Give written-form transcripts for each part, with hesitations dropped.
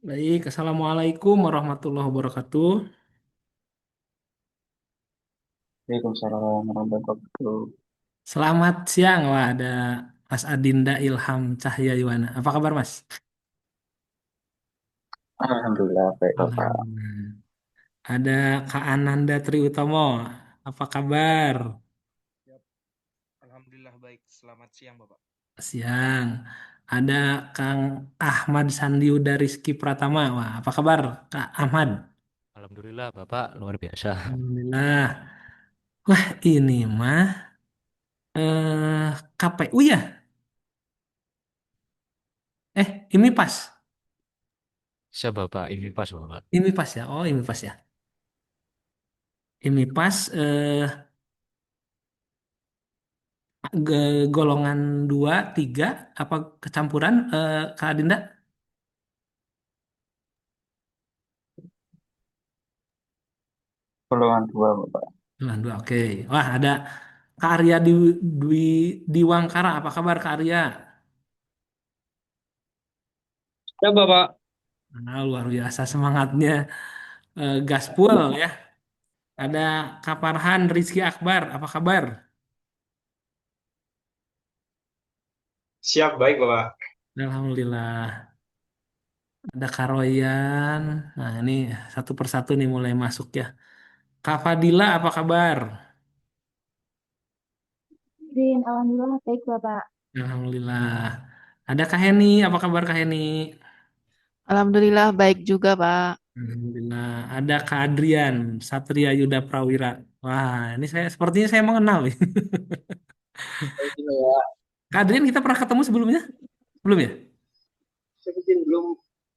Baik, Assalamualaikum warahmatullahi wabarakatuh. Waalaikumsalam warahmatullahi wabarakatuh. Selamat siang, wah ada Mas Adinda Ilham Cahya Yuwana. Apa kabar Mas? Alhamdulillah baik Bapak. Alhamdulillah. Ada Kak Ananda Triutomo. Apa kabar? Yap, alhamdulillah baik. Selamat siang, Bapak. Siang. Ada Kang Ahmad Sandiuda Rizky Pratama. Wah, apa kabar Kak Ahmad? Alhamdulillah, Bapak luar biasa. Alhamdulillah. Wah, ini mah KPU ya? Ini pas. Siap, Bapak. Ini pas, Bapak. Ini pas ya. Oh, ini pas ya. Ini pas golongan 2 3 apa kecampuran Kak Dinda? Golongan dua Bapak. Golongan 2. Oke. Wah, ada Kak Arya Dwi Diwangkara. Apa kabar Kak Arya? Ya, Bapak. Nah, luar biasa semangatnya. Gaspol ya. Ada Kak Farhan Rizky Akbar. Apa kabar? Siap, baik, Bapak. Alhamdulillah. Ada Kak Royan. Nah, ini satu persatu nih mulai masuk ya. Kak Fadila, apa kabar? Rin, alhamdulillah baik Bapak. Alhamdulillah. Ada Kak Heni, apa kabar Kak Heni? Alhamdulillah baik juga, Pak. Alhamdulillah. Ada Kak Adrian, Satria Yuda Prawira. Wah, ini saya sepertinya saya mengenal nih. Baik juga ya. Kak Adrian kita pernah ketemu sebelumnya? Belum ya? Saya mungkin belum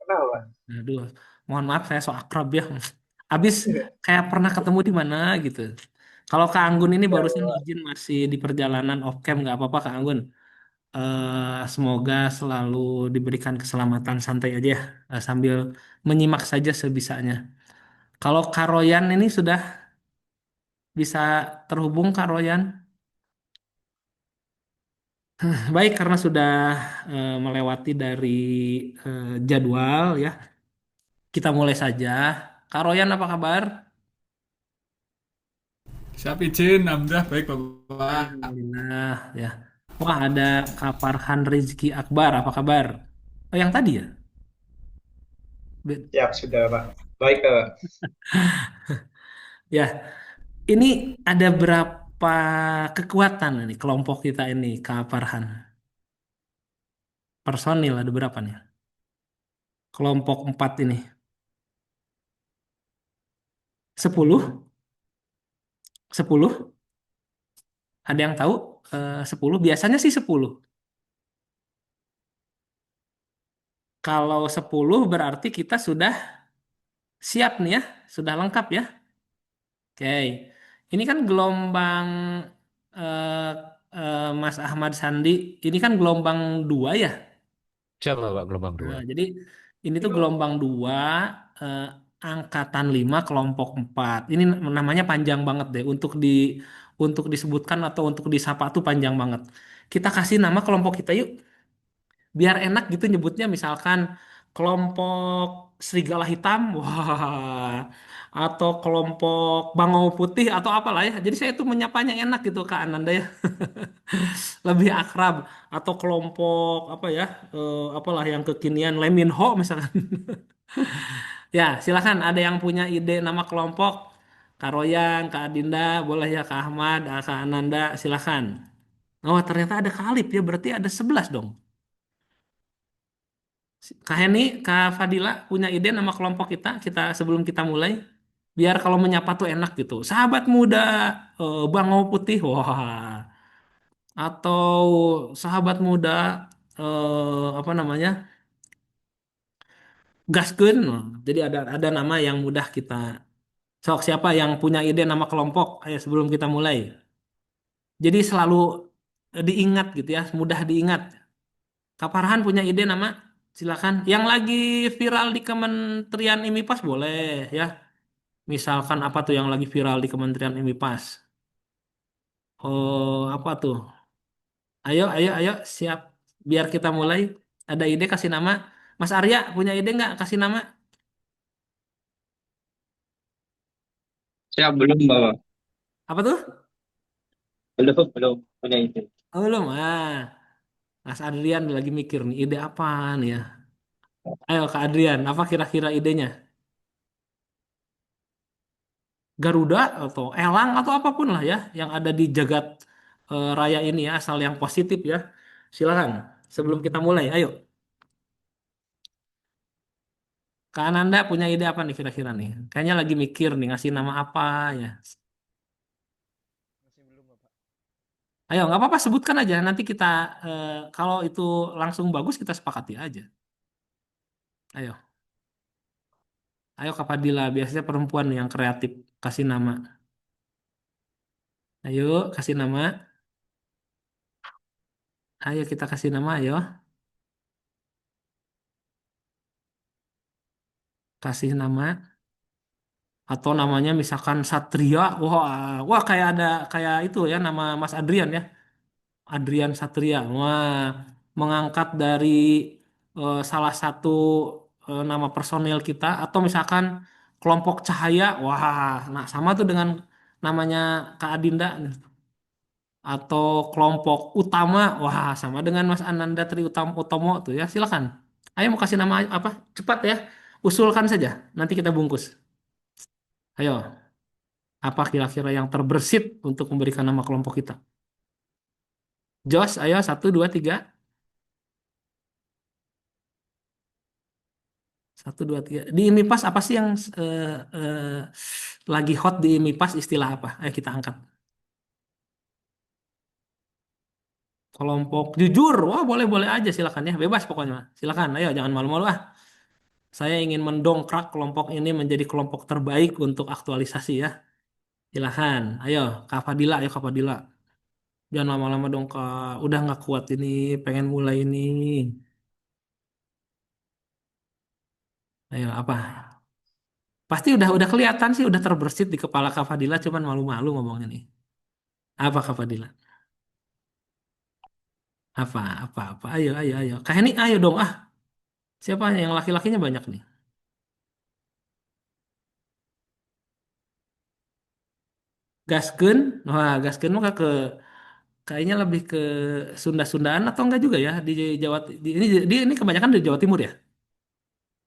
kenal, Pak. Aduh, mohon maaf saya so akrab ya. Abis kayak pernah ketemu di mana gitu. Kalau Kak Anggun ini Ya, barusan Bapak. izin masih di perjalanan off cam nggak apa-apa Kak Anggun. Semoga selalu diberikan keselamatan santai aja ya, sambil menyimak saja sebisanya. Kalau Kak Royan ini sudah bisa terhubung Kak Royan? Baik, karena sudah melewati dari jadwal ya, kita mulai saja. Kak Royan apa kabar? Siap izin, alhamdulillah baik Bapak. Alhamdulillah ya. Wah, ada Kak Farhan Rizky Akbar, apa kabar? Oh, yang tadi ya? Be- Siap, sudah, Pak. Baik, Pak. Ya, ini ada berapa kekuatan nih kelompok kita ini, Kak Farhan? Personil ada berapa nih? Kelompok 4 ini. 10? 10? Ada yang tahu? 10? Biasanya sih 10. Kalau 10 berarti kita sudah siap nih ya, sudah lengkap ya. Oke, ini kan gelombang eh, Mas Ahmad Sandi, ini kan gelombang 2 ya. Siap, Bapak. Gelombang dua. Nah, jadi ini tuh gelombang 2, eh, angkatan 5, kelompok 4. Ini namanya panjang banget deh untuk disebutkan atau untuk disapa tuh panjang banget. Kita kasih nama kelompok kita yuk. Biar enak gitu nyebutnya misalkan kelompok serigala hitam wah atau kelompok bangau putih atau apalah ya jadi saya tuh menyapanya enak gitu Kak Ananda ya lebih akrab atau kelompok apa ya apalah yang kekinian Leminho misalkan ya silakan ada yang punya ide nama kelompok Kak Royan Kak Adinda boleh ya Kak Ahmad Kak Ananda silakan. Oh ternyata ada Kak Alip ya berarti ada 11 dong. Kak Heni, Kak Fadila punya ide nama kelompok kita, sebelum kita mulai, biar kalau menyapa tuh enak gitu. Sahabat muda, Bangau Putih, wah, atau sahabat muda, apa namanya, Gaskeun. Nah, jadi ada nama yang mudah kita. Sok siapa yang punya ide nama kelompok? Ayo sebelum kita mulai. Jadi selalu diingat gitu ya, mudah diingat. Kak Farhan punya ide nama? Silakan. Yang lagi viral di Kementerian IMIPAS boleh ya. Misalkan apa tuh yang lagi viral di Kementerian IMIPAS? Oh, apa tuh? Ayo, ayo, ayo, siap. Biar kita mulai. Ada ide kasih nama. Mas Arya punya ide nggak kasih nama? Siap belum Bapak? Apa tuh? Belum punya ide. Oh, belum. Mas Adrian lagi mikir nih ide apa nih ya. Ayo Kak Adrian, apa kira-kira idenya? Garuda atau elang atau apapun lah ya yang ada di jagat raya ini ya, asal yang positif ya. Silakan. Sebelum kita mulai, ayo. Kak Ananda punya ide apa nih kira-kira nih? Kayaknya lagi mikir nih ngasih nama apa ya. Masih belum, Bapak. Ayo, nggak apa-apa sebutkan aja. Nanti kita kalau itu langsung bagus kita sepakati aja. Ayo, ayo Kak Fadila. Biasanya perempuan yang kreatif kasih nama. Ayo kasih nama. Ayo kita kasih nama. Ayo kasih nama. Atau namanya misalkan Satria. Wah, kayak ada kayak itu ya nama Mas Adrian ya. Adrian Satria. Wah, mengangkat dari salah satu nama personil kita atau misalkan kelompok cahaya. Wah, nah sama tuh dengan namanya Kak Adinda atau kelompok utama. Wah, sama dengan Mas Ananda Tri Utomo tuh ya. Silakan. Ayo mau kasih nama apa? Cepat ya. Usulkan saja. Nanti kita bungkus. Ayo, apa kira-kira yang terbersit untuk memberikan nama kelompok kita? Jos, ayo 1, 2, 3. 1, 2, 3. Di IMIPAS apa sih yang lagi hot di IMIPAS istilah apa? Ayo kita angkat. Kelompok jujur. Wah, boleh-boleh aja silakan ya. Bebas pokoknya. Silakan. Ayo jangan malu-malu ah. Saya ingin mendongkrak kelompok ini menjadi kelompok terbaik untuk aktualisasi ya. Silakan. Ayo Kak Fadila, ayo Kak Fadila. Jangan lama-lama dong Kak. Udah nggak kuat ini, pengen mulai ini. Ayo apa? Pasti udah kelihatan sih, udah terbersit di kepala Kak Fadila, cuman malu-malu ngomongnya nih. Apa Kak Fadila? Apa? Ayo. Kayak ini, ayo dong ah. Siapa yang laki-lakinya banyak nih? Gaskeun, wah Gaskeun mah kayaknya lebih ke Sunda-Sundaan atau enggak juga ya di Jawa ini kebanyakan di Jawa Timur ya.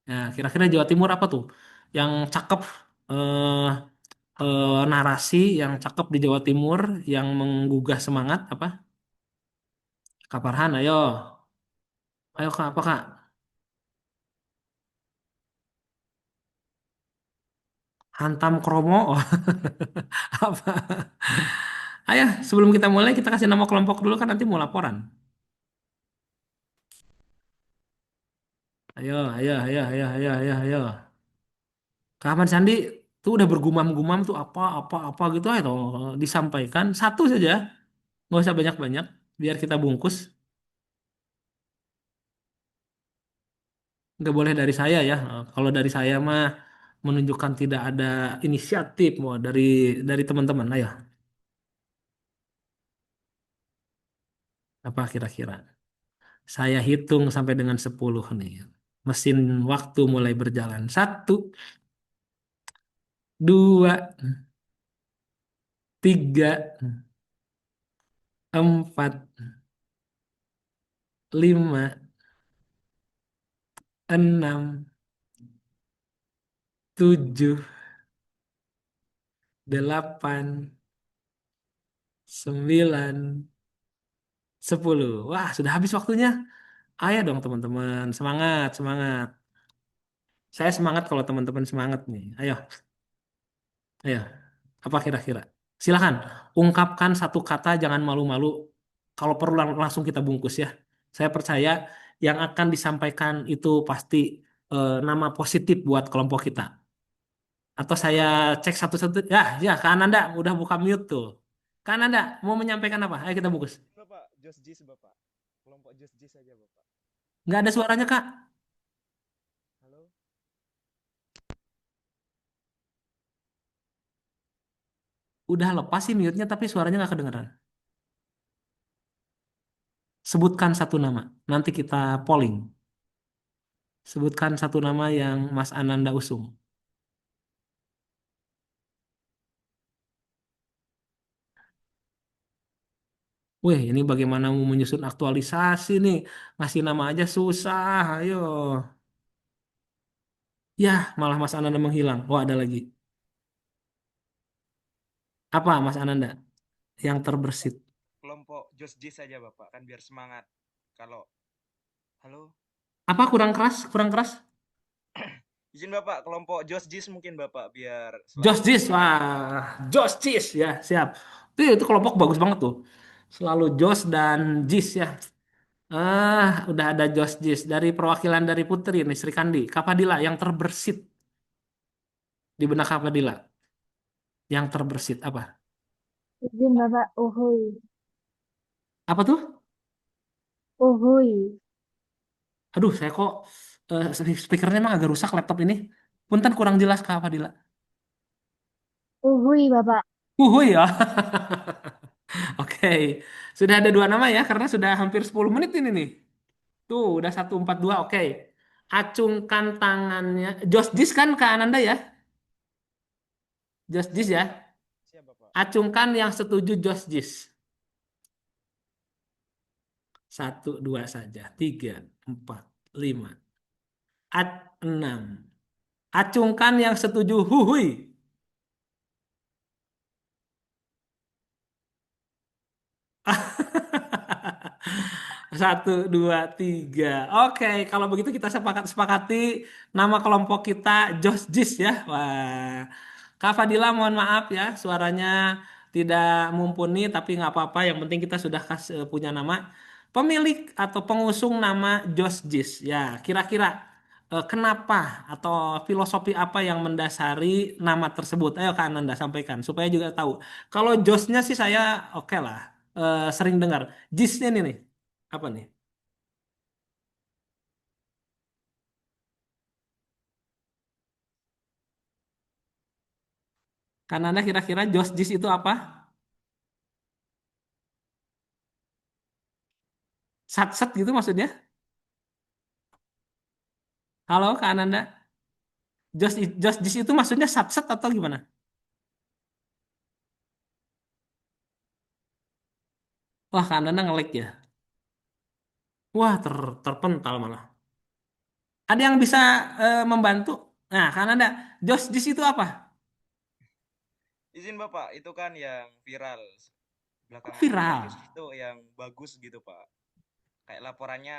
Nah, kira-kira Jawa Timur apa tuh? Yang cakep eh, narasi yang cakep di Jawa Timur yang menggugah semangat apa? Kak Farhan, ayo. Ayo Kak, apa Kak? Hantam Kromo. Oh, apa? Ayo, sebelum kita mulai kita kasih nama kelompok dulu kan nanti mau laporan. Ayo. Kak Ahmad Sandi tuh udah bergumam-gumam tuh apa gitu aja tuh disampaikan satu saja, nggak usah banyak-banyak, biar kita bungkus. Nggak boleh dari saya ya. Kalau dari saya mah menunjukkan tidak ada inisiatif mau dari teman-teman. Ayo, apa kira-kira? Saya hitung sampai dengan 10 nih. Mesin waktu mulai berjalan. 1, 2, 3, 4, 5, 6, 7, 8, 9, 10. Wah, sudah habis waktunya. Ayo dong teman-teman, semangat, semangat. Saya semangat kalau teman-teman semangat nih. Ayo. Apa kira-kira? Silakan, ungkapkan satu kata, jangan malu-malu. Kalau perlu langsung kita bungkus ya. Saya percaya yang akan disampaikan itu pasti nama positif buat kelompok kita. Atau saya cek satu-satu. Ya, Kak Ananda udah buka mute tuh. Kak Ananda mau menyampaikan apa? Ayo kita bungkus. Bapak, Just Jis, Bapak. Kelompok Just Jis saja, Bapak. Nggak ada suaranya, Kak. Halo? Udah lepas sih mute-nya tapi suaranya nggak kedengeran. Sebutkan satu nama. Nanti kita polling. Sebutkan satu nama yang Mas Ananda usung. Wih, ini bagaimana mau menyusun aktualisasi nih? Ngasih nama aja susah. Ayo. Yah, malah Mas Ananda menghilang. Oh, ada lagi. Apa Mas Ananda yang terbersit? Kelompok Just Jis saja Bapak, kan biar semangat. Kalau halo, Apa kurang keras? Kurang keras? izin Bapak, kelompok Just Jis mungkin Bapak biar selalu Justice, semangat. wah, Justice ya, siap. Itu kelompok bagus banget tuh. Selalu Jos dan Jis ya. Udah ada Jos Jis dari perwakilan dari Putri nih Sri Kandi. Kapadila yang terbersit di benak Kapadila. Yang terbersit apa? Izin Bapak. Uhuy. Apa tuh? Uhuy. Aduh, saya kok speakernya emang agak rusak laptop ini. Punten kurang jelas Kapadila. Uhuy Bapak. Ya. Oke, sudah ada dua nama ya karena sudah hampir 10 menit ini nih. Tuh, udah 142. Oke. Acungkan tangannya. Jos Jis kan Kak Ananda ya? Jos Jis Siap ya? Bapak. Siap Bapak. Acungkan yang setuju Jos Jis. Satu, dua saja. Tiga, empat, lima. Enam. Acungkan yang setuju Huhui. Satu, dua, tiga. Oke, kalau begitu kita sepakati nama kelompok kita Jos Jis ya. Wah, Kak Fadila mohon maaf ya, suaranya tidak mumpuni, tapi nggak apa-apa. Yang penting kita sudah punya nama pemilik atau pengusung nama Jos Jis. Ya, kira-kira kenapa atau filosofi apa yang mendasari nama tersebut? Ayo Kak Ananda sampaikan supaya juga tahu. Kalau Josnya sih saya oke lah, sering dengar. Jisnya nih. Apa nih? Kananda kira-kira Josh Jis itu apa? Sat-sat gitu maksudnya? Halo Kak Ananda. Josh Jis itu maksudnya sat-sat atau gimana? Wah Kak Ananda nge-lag ya. Wah terpental malah. Ada yang bisa membantu? Nah Kak Ananda, Josh Jis itu apa? Izin Bapak, itu kan yang viral Oh, belakangan ini kan viral. Just Jis itu yang bagus gitu Pak. Kayak laporannya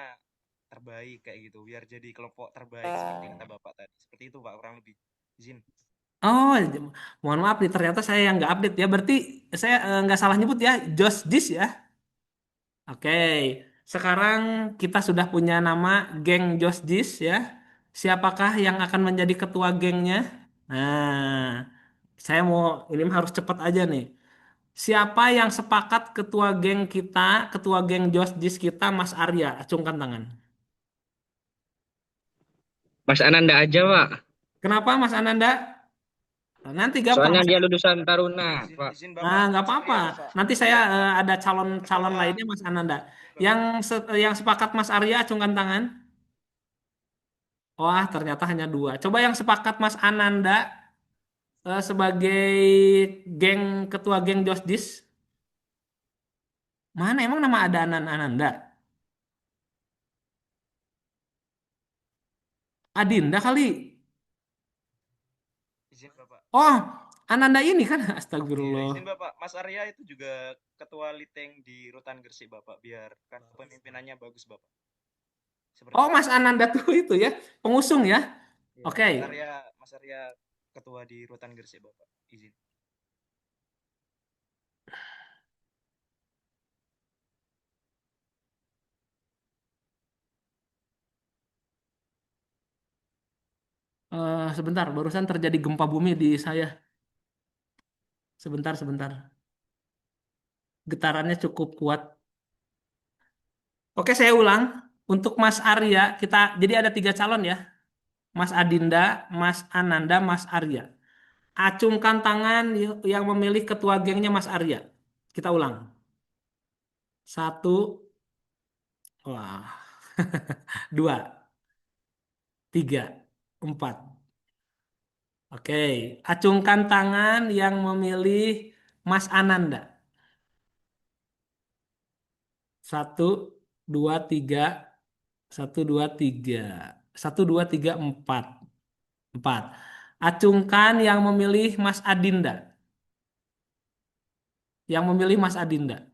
terbaik kayak gitu, biar jadi kelompok terbaik seperti kata Bapak tadi. Seperti itu Pak, kurang lebih. Izin. Oh, mohon maaf nih ternyata saya yang nggak update ya. Berarti saya nggak salah nyebut ya, Josh Jis ya. Oke, sekarang kita sudah punya nama geng Josh Jis ya. Siapakah yang akan menjadi ketua gengnya? Nah, saya mau ini mah harus cepat aja nih. Siapa yang sepakat ketua geng kita, ketua geng Josh Jis kita, Mas Arya? Acungkan tangan. Mas Ananda aja, Pak. Kenapa Mas Ananda? Nanti gampang. Soalnya dia lulusan Taruna, Izin, Pak. izin Ah, Bapak, nggak Mas apa-apa. Arya Bapak. Nanti saya ada calon-calon Ketua lainnya Mas Ananda. Bapak. Yang yang sepakat Mas Arya, acungkan tangan. Wah, ternyata hanya dua. Coba yang sepakat Mas Ananda sebagai geng ketua geng Josdis. Mana emang nama ada Ananda? Adinda kali. Izin Bapak. Oh, Ananda ini kan. Iya, Astagfirullah. izin Bapak. Mas Arya itu juga ketua Liteng di Rutan Gresik Bapak, biar kan kepemimpinannya bagus Bapak. Seperti Oh, itu. Mas Ananda tuh itu ya, pengusung ya. Iya, Oke. Mas Arya ketua di Rutan Gresik Bapak. Izin. Sebentar, barusan terjadi gempa bumi di saya. Sebentar, sebentar. Getarannya cukup kuat. Oke, saya ulang. Untuk Mas Arya, kita jadi ada tiga calon ya. Mas Adinda, Mas Ananda, Mas Arya. Acungkan tangan yang memilih ketua gengnya Mas Arya. Kita ulang. Satu, wah, dua. 3, 4. Oke, acungkan tangan yang memilih Mas Ananda. 1, 2, 3. 1, 2, 3. 1, 2, 3, 4. 4. Acungkan yang memilih Mas Adinda. Yang memilih Mas Adinda.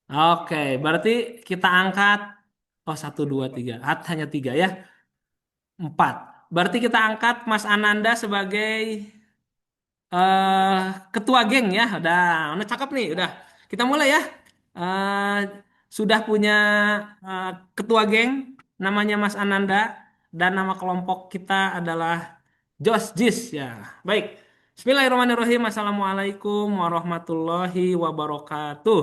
Oke, berarti kita angkat. Oh, 1, 2, 3. Hanya 3 ya. 4. Berarti kita angkat Mas Ananda sebagai eh ketua geng ya. Udah cakep nih. Udah. Kita mulai ya. Eh sudah punya eh, ketua geng. Namanya Mas Ananda. Dan nama kelompok kita adalah Jos Jis ya. Baik. Bismillahirrahmanirrahim. Assalamualaikum warahmatullahi wabarakatuh.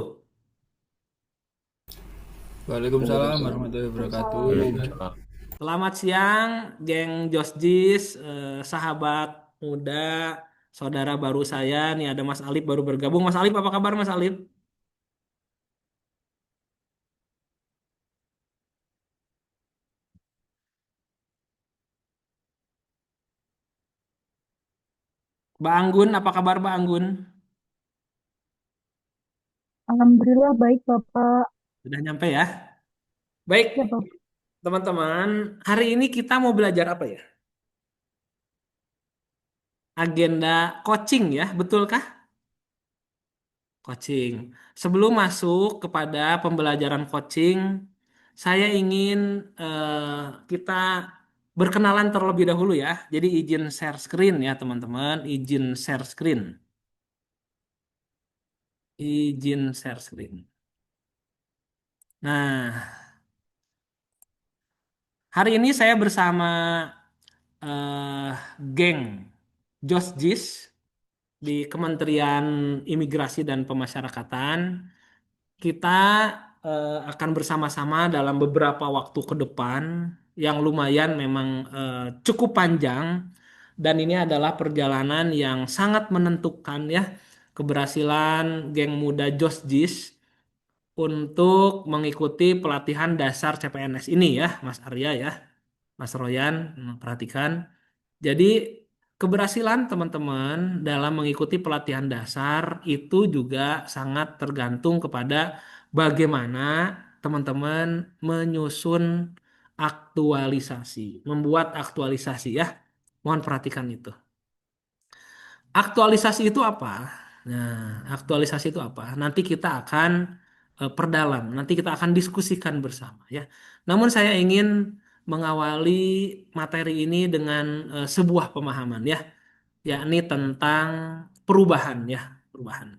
Waalaikumsalam warahmatullahi wabarakatuh. Waalaikumsalam. Selamat siang, geng Jos Jis, sahabat muda, saudara baru saya. Nih ada Mas Alip baru bergabung. Mas Alip, apa kabar Mas Alip? Mbak Anggun, apa kabar Mbak Anggun? Alhamdulillah baik Bapak. Sudah nyampe ya? Baik, Ya Bapak. teman-teman. Hari ini kita mau belajar apa ya? Agenda coaching ya, betulkah? Coaching. Sebelum masuk kepada pembelajaran coaching, saya ingin kita berkenalan terlebih dahulu ya. Jadi izin share screen ya teman-teman, izin share screen. Izin share screen. Nah, hari ini saya bersama eh, geng Jos Jis di Kementerian Imigrasi dan Pemasyarakatan. Kita akan bersama-sama dalam beberapa waktu ke depan yang lumayan memang cukup panjang dan ini adalah perjalanan yang sangat menentukan ya keberhasilan geng muda Jos Jis untuk mengikuti pelatihan dasar CPNS ini ya Mas Arya ya Mas Royan perhatikan. Jadi keberhasilan teman-teman dalam mengikuti pelatihan dasar itu juga sangat tergantung kepada bagaimana teman-teman menyusun aktualisasi, membuat aktualisasi ya. Mohon perhatikan itu. Aktualisasi itu apa? Nah, aktualisasi itu apa? Nanti kita akan perdalam, nanti kita akan diskusikan bersama ya. Namun saya ingin mengawali materi ini dengan sebuah pemahaman ya, yakni tentang perubahan ya, perubahan.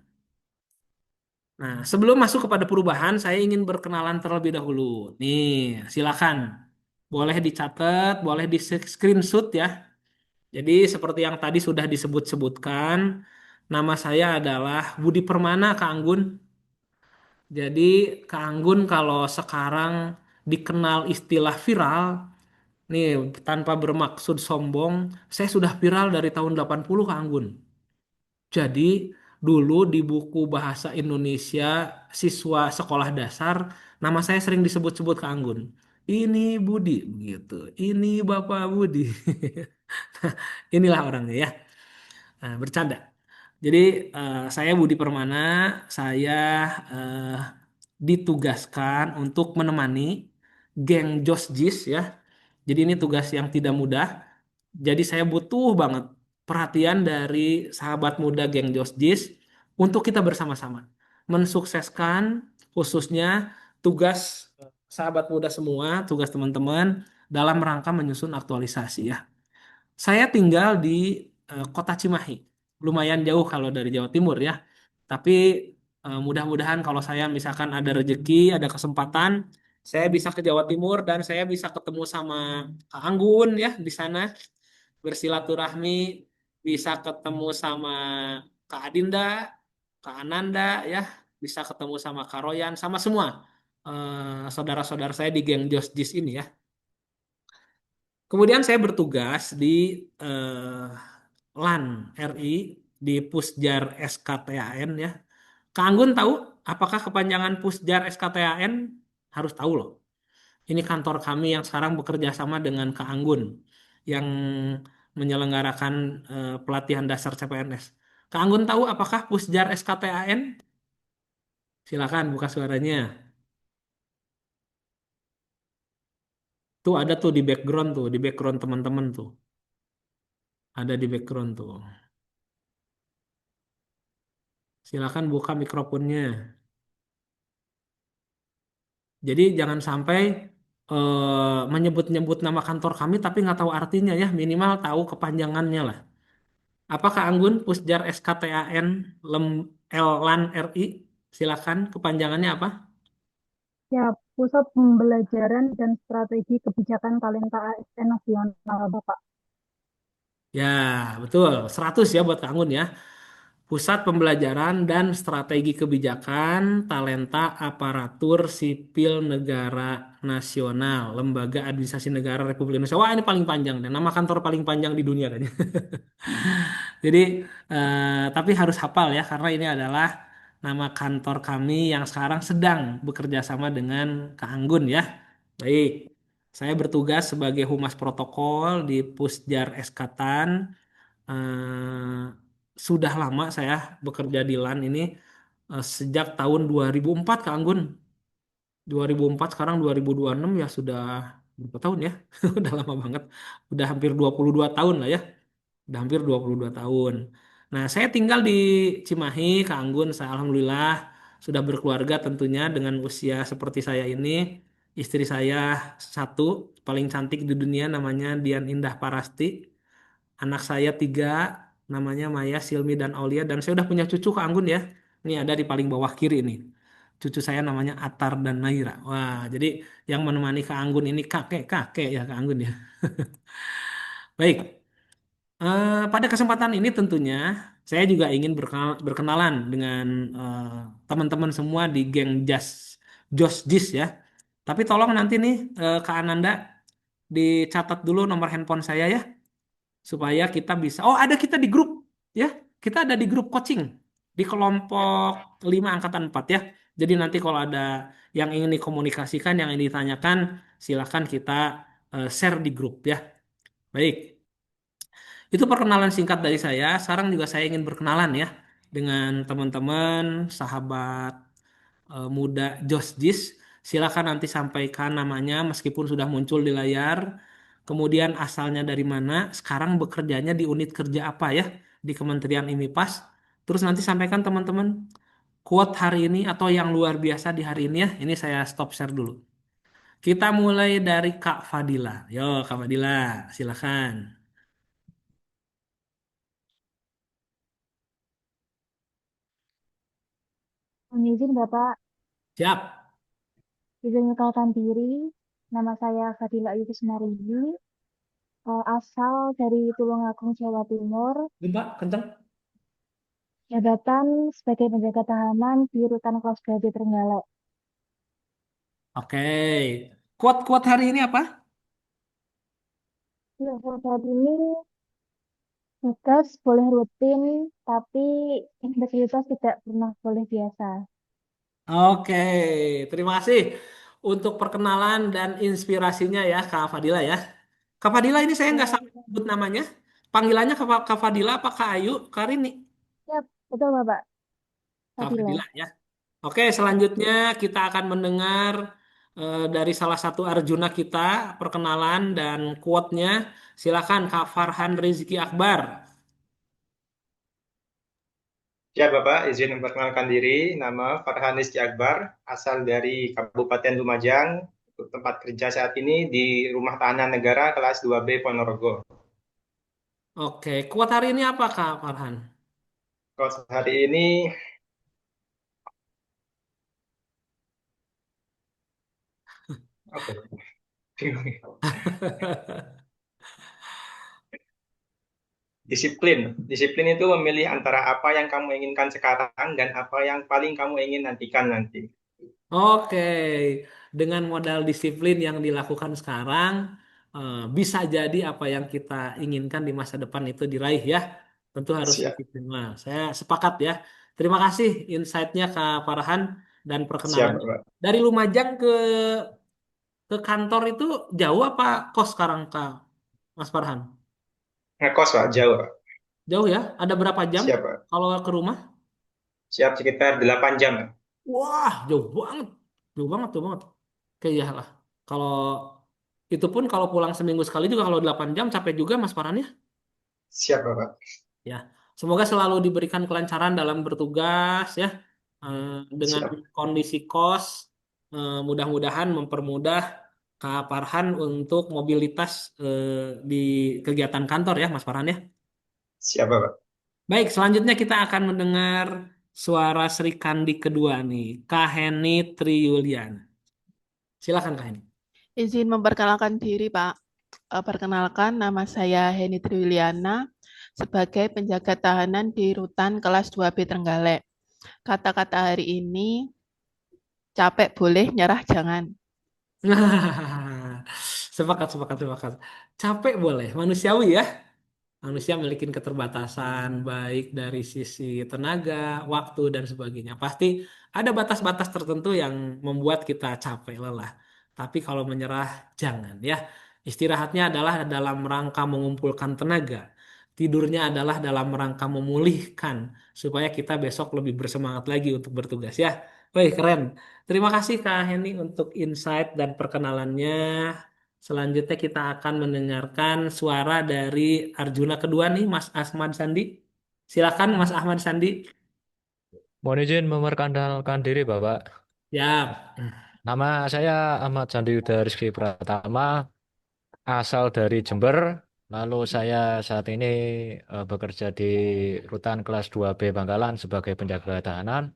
Nah, sebelum masuk kepada perubahan, saya ingin berkenalan terlebih dahulu. Nih, silakan. Boleh dicatat, boleh di screenshot ya. Jadi seperti yang tadi sudah disebut-sebutkan, nama saya adalah Budi Permana, Kak Anggun. Jadi Kak Anggun kalau sekarang dikenal istilah viral, nih tanpa bermaksud sombong, saya sudah viral dari tahun 80 Kak Anggun. Jadi dulu di buku bahasa Indonesia siswa sekolah dasar, nama saya sering disebut-sebut Kak Anggun. Ini Budi, begitu. Ini Bapak Budi. Inilah orangnya ya. Nah, bercanda. Jadi saya Budi Permana, saya eh, ditugaskan untuk menemani geng Jos Jis ya. Jadi ini tugas yang tidak mudah. Jadi saya butuh banget perhatian dari sahabat muda geng Jos Jis untuk kita bersama-sama mensukseskan khususnya tugas sahabat muda semua, tugas teman-teman dalam rangka menyusun aktualisasi ya. Saya tinggal di kota Cimahi. Lumayan jauh kalau dari Jawa Timur ya. Tapi mudah-mudahan kalau saya misalkan ada rezeki, ada kesempatan, saya bisa ke Jawa Timur dan saya bisa ketemu sama Kak Anggun ya di sana bersilaturahmi, bisa ketemu sama Kak Adinda, Kak Ananda ya, bisa ketemu sama Kak Royan, sama semua saudara-saudara saya di geng Jos Jis ini ya. Kemudian saya bertugas di LAN RI di Pusjar SKTAN ya. Kak Anggun tahu apakah kepanjangan Pusjar SKTAN? Harus tahu loh. Ini kantor kami yang sekarang bekerja sama dengan Kak Anggun yang menyelenggarakan pelatihan dasar CPNS. Kak Anggun tahu apakah Pusjar SKTAN? Silakan buka suaranya. Tuh ada tuh di background teman-teman tuh. Ada di background tuh. Silakan buka mikrofonnya. Jadi jangan sampai menyebut-nyebut nama kantor kami tapi nggak tahu artinya ya. Minimal tahu kepanjangannya lah. Apakah Anggun Pusjar SKTAN Lem Lan RI? Silakan kepanjangannya apa? Ya, Pusat Pembelajaran dan Strategi Kebijakan Talenta ASN Nasional, Bapak. Ya, betul. 100 ya buat Kak Anggun ya. Pusat Pembelajaran dan Strategi Kebijakan Talenta Aparatur Sipil Negara Nasional, Lembaga Administrasi Negara Republik Indonesia. Wah, ini paling panjang dan nama kantor paling panjang di dunia kayaknya. Jadi, tapi harus hafal ya karena ini adalah nama kantor kami yang sekarang sedang bekerja sama dengan Kak Anggun ya. Baik, saya bertugas sebagai Humas Protokol di Pusjar Eskatan. Eh, sudah lama saya bekerja di LAN ini sejak tahun 2004 Kak Anggun. 2004 sekarang 2026 ya sudah berapa tahun ya? Udah lama banget. Udah hampir 22 tahun lah ya. Udah hampir 22 tahun. Nah, saya tinggal di Cimahi, Kak Anggun. Saya alhamdulillah sudah berkeluarga tentunya dengan usia seperti saya ini. Istri saya satu, paling cantik di dunia namanya Dian Indah Parasti. Anak saya tiga, namanya Maya, Silmi, dan Aulia. Dan saya udah punya cucu Kak Anggun ya. Ini ada di paling bawah kiri nih. Cucu saya namanya Atar dan Naira. Wah, jadi yang menemani Kak Anggun ini kakek-kakek ya Kak Anggun ya. Baik, pada kesempatan ini tentunya saya juga ingin berkenalan dengan eh, teman-teman semua di geng Jos Jis ya. Tapi tolong nanti nih Kak Ananda dicatat dulu nomor handphone saya ya supaya kita bisa. Oh, ada kita di grup ya. Kita ada di grup coaching di kelompok 5 angkatan 4 ya. Jadi nanti kalau ada yang ingin dikomunikasikan, yang ingin ditanyakan, silakan kita share di grup ya. Baik. Itu perkenalan singkat dari saya. Sekarang juga saya ingin berkenalan ya dengan teman-teman, sahabat muda Josjis. Silakan nanti sampaikan namanya meskipun sudah muncul di layar. Kemudian asalnya dari mana, sekarang bekerjanya di unit kerja apa ya di Kementerian IMIPAS. Terus nanti sampaikan teman-teman quote hari ini atau yang luar biasa di hari ini ya. Ini saya stop share dulu. Kita mulai dari Kak Fadila. Yo, Kak Fadila, silakan. Mohon izin, Bapak, Siap. izin mengenalkan diri. Nama saya Fadila Ayu Kusnaridi, asal dari Tulungagung, Jawa Timur. Gempa, kencang. Jabatan sebagai penjaga tahanan di Rutan Kelas Babi Trenggalek. Oke. Quote-quote hari ini apa? Ya, saat ini tugas boleh rutin, tapi integritas tidak pernah boleh biasa. Oke, terima kasih untuk perkenalan dan inspirasinya ya Kak Fadila ya. Kak Fadila ini saya nggak Ya, salah sebut namanya. Panggilannya Kak Fadila apa Kak Ayu? Karini? ya, betul Bapak, Kak Fadila. Fadila ya. Oke, selanjutnya kita akan mendengar dari salah satu Arjuna kita perkenalan dan quote-nya. Silakan Kak Farhan Rizky Akbar. Ya, Bapak, izin memperkenalkan diri. Nama Farhan Rizky Akbar, asal dari Kabupaten Lumajang. Untuk tempat kerja saat ini di Rumah Tahanan Negara kelas 2B Ponorogo. Oke, quote hari ini apa Kak Farhan? Kalau hari ini, apa ya? Bingung. Disiplin. Disiplin itu memilih antara apa yang kamu inginkan sekarang dan apa yang paling kamu ingin nantikan nanti. Oke, dengan modal disiplin yang dilakukan sekarang, bisa jadi apa yang kita inginkan di masa depan itu diraih ya. Tentu harus Siap, disiplin. Nah, saya sepakat ya. Terima kasih insight-nya Kak Farhan dan siap, perkenalannya. Bapak. Dari Lumajang ke ke kantor itu jauh apa kos sekarang Kak Mas Farhan? Ngekos Pak, jauh Pak. Jauh ya? Ada berapa jam Siap Pak. kalau ke rumah? Siap sekitar 8 jam. Wah, jauh banget. Jauh banget, jauh banget. Kayak ya lah. Kalau itu pun kalau pulang seminggu sekali juga kalau 8 jam capek juga Mas Farhan ya. Siap Bapak. Ya, semoga selalu diberikan kelancaran dalam bertugas ya. Dengan Siap. kondisi kos, mudah-mudahan mempermudah Kak Farhan untuk mobilitas di kegiatan kantor ya, Mas Farhan ya. Siap Bapak. Baik, selanjutnya kita akan mendengar suara Sri Kandi kedua nih, Kak Heni Triyulian. Silakan Kak Heni. Izin memperkenalkan diri, Pak. Perkenalkan, nama saya Heni Triwiliana sebagai penjaga tahanan di Rutan kelas 2B Trenggalek. Kata-kata hari ini, capek boleh, nyerah jangan. Sepakat, sepakat, sepakat. Capek boleh, manusiawi ya. Manusia memiliki keterbatasan baik dari sisi tenaga, waktu, dan sebagainya. Pasti ada batas-batas tertentu yang membuat kita capek, lelah. Tapi kalau menyerah, jangan ya. Istirahatnya adalah dalam rangka mengumpulkan tenaga. Tidurnya adalah dalam rangka memulihkan supaya kita besok lebih bersemangat lagi untuk bertugas ya. Wih, keren. Terima kasih Kak Heni untuk insight dan perkenalannya. Selanjutnya kita akan mendengarkan suara dari Arjuna kedua nih, Mas Ahmad Sandi. Silakan Mas Ahmad Sandi. Mohon izin memperkenalkan diri, Bapak. Ya. Nama saya Ahmad Sandi Yuda Rizky Pratama, asal dari Jember. Lalu saya saat ini bekerja di Rutan kelas 2B Bangkalan sebagai penjaga tahanan.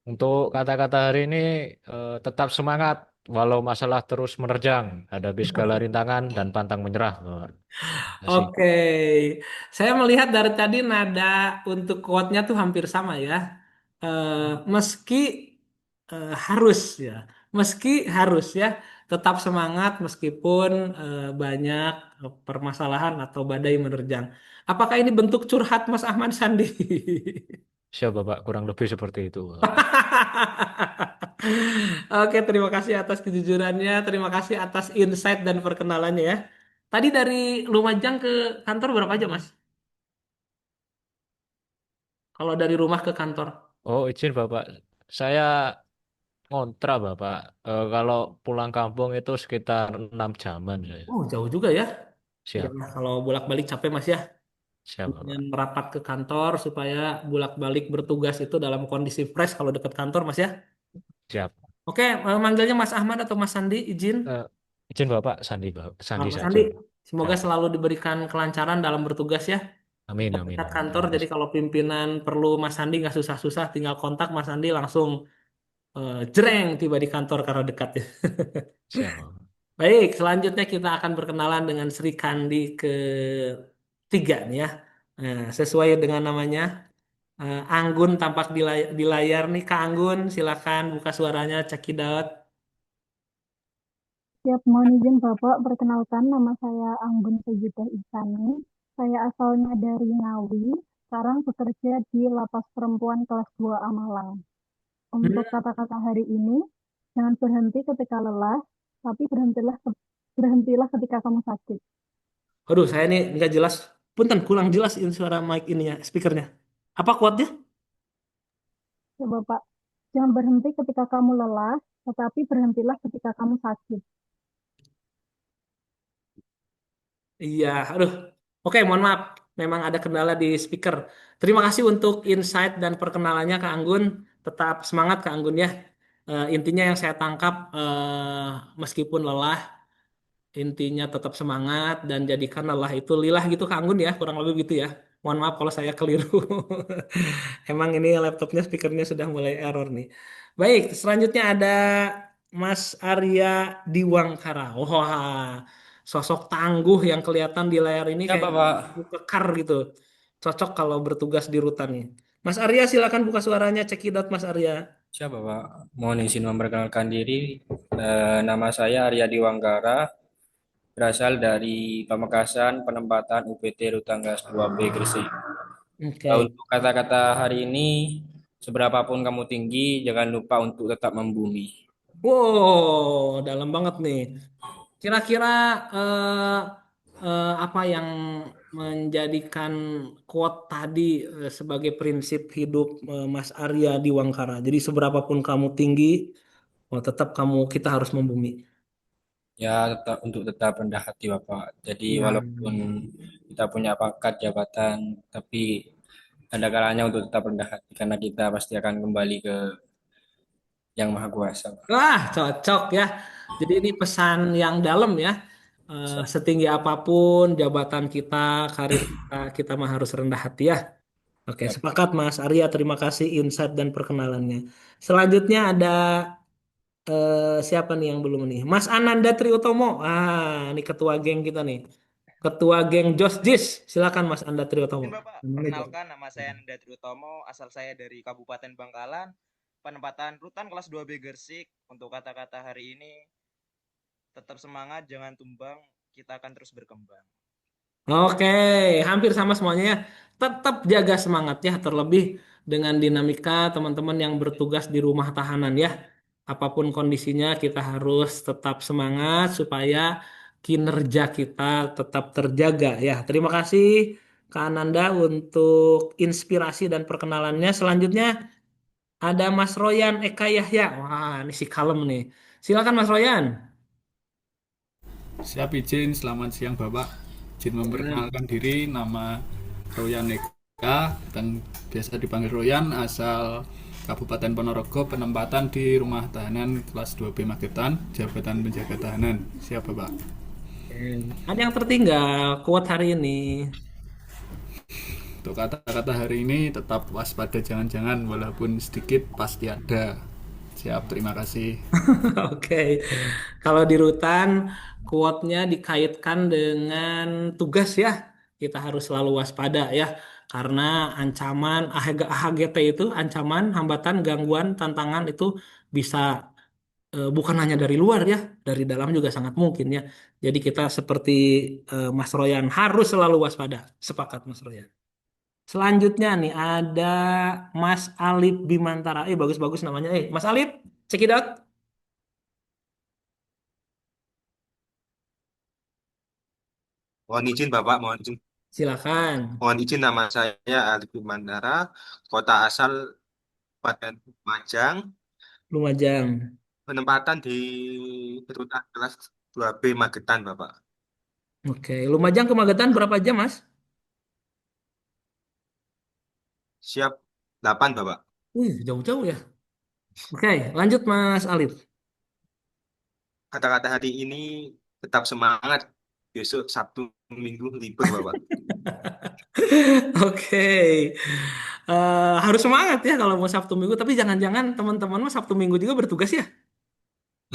Untuk kata-kata hari ini, tetap semangat walau masalah terus menerjang, hadapi segala rintangan dan pantang menyerah, Bapak. Terima kasih. Oke, saya melihat dari tadi nada untuk quote-nya tuh hampir sama ya. Eh, meski harus ya, meski harus ya, tetap semangat meskipun banyak permasalahan atau badai menerjang. Apakah ini bentuk curhat Mas Ahmad Sandi? Siap, Bapak, kurang lebih seperti itu, Bapak. Oke, terima kasih atas kejujurannya, terima kasih atas insight dan perkenalannya ya. Tadi dari Lumajang ke kantor berapa jam, Mas? Kalau dari rumah ke kantor. Oh, izin Bapak. Saya kontra, Bapak. Kalau pulang kampung itu sekitar 6 jaman saya. Oh, jauh juga ya. Ya, Siap, kalau bolak-balik capek, Mas ya. siap, Dengan Bapak. merapat ke kantor supaya bolak-balik bertugas itu dalam kondisi fresh kalau dekat kantor, Mas ya. Siap. Oke, manggilnya Mas Ahmad atau Mas Sandi, izin. Eh, izin Bapak, Sandi, Bapak. Sandi Mas saja. Sandi, semoga Siap. selalu diberikan kelancaran dalam bertugas ya. Amin, amin, Dekat amin. kantor, Terima jadi kasih. kalau pimpinan perlu Mas Sandi nggak susah-susah, tinggal kontak Mas Sandi langsung jreng tiba di kantor karena dekat ya. Siap, Bapak. Baik, selanjutnya kita akan berkenalan dengan Sri Kandi ketiga nih ya. Nah, sesuai dengan namanya, Anggun tampak di layar nih. Kak Anggun, silakan buka suaranya, cekidot. Siap, mohon izin Bapak, perkenalkan nama saya Anggun Sejudah Ihsani. Saya asalnya dari Ngawi, sekarang bekerja di Lapas Perempuan kelas 2A Malang. Untuk Hmm. kata-kata hari ini, jangan berhenti ketika lelah, tapi berhentilah ketika kamu sakit. Aduh, saya ini nggak jelas. Punten, kurang jelas ini suara mic ininya, speakernya. Apa kuatnya? Ya Bapak, jangan berhenti ketika kamu lelah, tetapi berhentilah ketika kamu sakit. Iya, aduh. Oke, mohon maaf. Memang ada kendala di speaker. Terima kasih untuk insight dan perkenalannya, Kak Anggun. Tetap semangat, Kak Anggun ya. Intinya yang saya tangkap, meskipun lelah, intinya tetap semangat dan jadikan lelah itu lilah gitu, Kak Anggun ya. Kurang lebih gitu ya. Mohon maaf kalau saya keliru. Emang ini laptopnya speakernya sudah mulai error nih. Baik, selanjutnya ada Mas Arya Diwangkara. Wah, sosok tangguh yang kelihatan di layar ini Siapa kayak Pak? kekar gitu. Cocok kalau bertugas di rutan nih. Mas Arya silakan buka suaranya, cekidot Mas Arya. Siapa Pak? Mohon izin memperkenalkan diri. Nama saya Arya Diwangkara, berasal dari Pamekasan, penempatan UPT Rutanggas 2B Gresik. Oke. Untuk kata-kata hari ini, seberapapun kamu tinggi, jangan lupa untuk tetap membumi. Wow, dalam banget nih. Kira-kira eh, apa yang menjadikan quote tadi sebagai prinsip hidup Mas Arya di Wangkara? Jadi seberapapun kamu tinggi, oh, tetap kita harus membumi. Ya, tetap untuk tetap rendah hati Bapak. Jadi Nah, walaupun kita punya pangkat jabatan, tapi ada kalanya untuk tetap rendah hati karena kita pasti akan kembali ke Yang Maha Kuasa. wah, cocok ya. Jadi ini pesan yang dalam ya. Setinggi apapun jabatan kita, karir kita, kita mah harus rendah hati ya. Oke, Ya, sepakat Mas Arya. Terima kasih insight dan perkenalannya. Selanjutnya ada siapa nih yang belum nih? Mas Ananda Triutomo. Ini ketua geng kita nih. Ketua geng Jos Jis. Silakan Mas Anda Triutomo. Izin Bapak, Namanya Jos. perkenalkan nama saya Nanda Triutomo, asal saya dari Kabupaten Bangkalan, penempatan rutan kelas 2B Gersik. Untuk kata-kata hari ini, tetap semangat, jangan tumbang, kita akan terus berkembang. Oke, hampir sama semuanya ya. Tetap jaga semangat ya, terlebih dengan dinamika teman-teman yang bertugas di rumah tahanan ya. Apapun kondisinya, kita harus tetap semangat supaya kinerja kita tetap terjaga ya. Terima kasih Kak Ananda untuk inspirasi dan perkenalannya. Selanjutnya ada Mas Royan Eka Yahya. Wah, ini si kalem nih. Silakan Mas Royan. Siap izin, selamat siang Bapak. Izin memperkenalkan diri, nama Royan Eka dan biasa dipanggil Royan, asal Kabupaten Ponorogo, penempatan di Rumah Tahanan kelas 2B Magetan, jabatan penjaga tahanan. Siap Bapak. Ada yang tertinggal quote hari ini. Untuk kata-kata hari ini tetap waspada, jangan-jangan walaupun sedikit pasti ada. Siap, terima kasih. Oke, kalau di rutan quote-nya dikaitkan dengan tugas ya. Kita harus selalu waspada ya, karena ancaman AHGT itu ancaman, hambatan, gangguan, tantangan itu bisa bukan hanya dari luar ya, dari dalam juga sangat mungkin ya. Jadi kita seperti Mas Royan harus selalu waspada. Sepakat Mas Royan. Selanjutnya nih ada Mas Alip Bimantara. Bagus-bagus namanya. Mas Alip, cekidot. Mohon izin Bapak, mohon izin. Silakan. Mohon izin nama saya Alif Mandara, kota asal Kabupaten Lumajang, Lumajang. penempatan di rutan kelas 2B Magetan, Bapak. Oke, Lumajang ke Magetan berapa jam, Mas? Siap 8, Bapak. Jauh-jauh ya. Oke, lanjut Mas Alif. Kata-kata hari ini tetap semangat. Besok Sabtu Minggu libur, Bapak. Oke. Harus semangat ya kalau mau Sabtu Minggu, tapi jangan-jangan teman-teman mau Sabtu Minggu juga bertugas ya.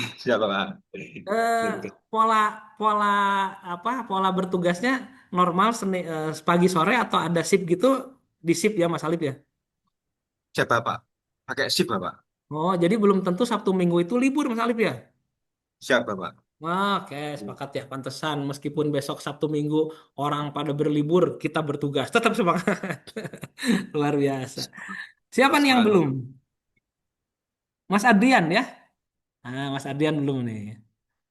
Siap, Bapak. Eh, pola pola pola bertugasnya normal pagi sore atau ada shift gitu di shift ya Mas Alif ya. Siap, Bapak. Pakai sip, Bapak. Oh, jadi belum tentu Sabtu Minggu itu libur Mas Alif ya. Siap, Bapak. Oke, sepakat ya. Pantesan meskipun besok Sabtu Minggu orang pada berlibur, kita bertugas. Tetap semangat. Luar biasa. Siapa nih yang belum? Semangat. Mas Adrian ya? Mas Adrian belum nih.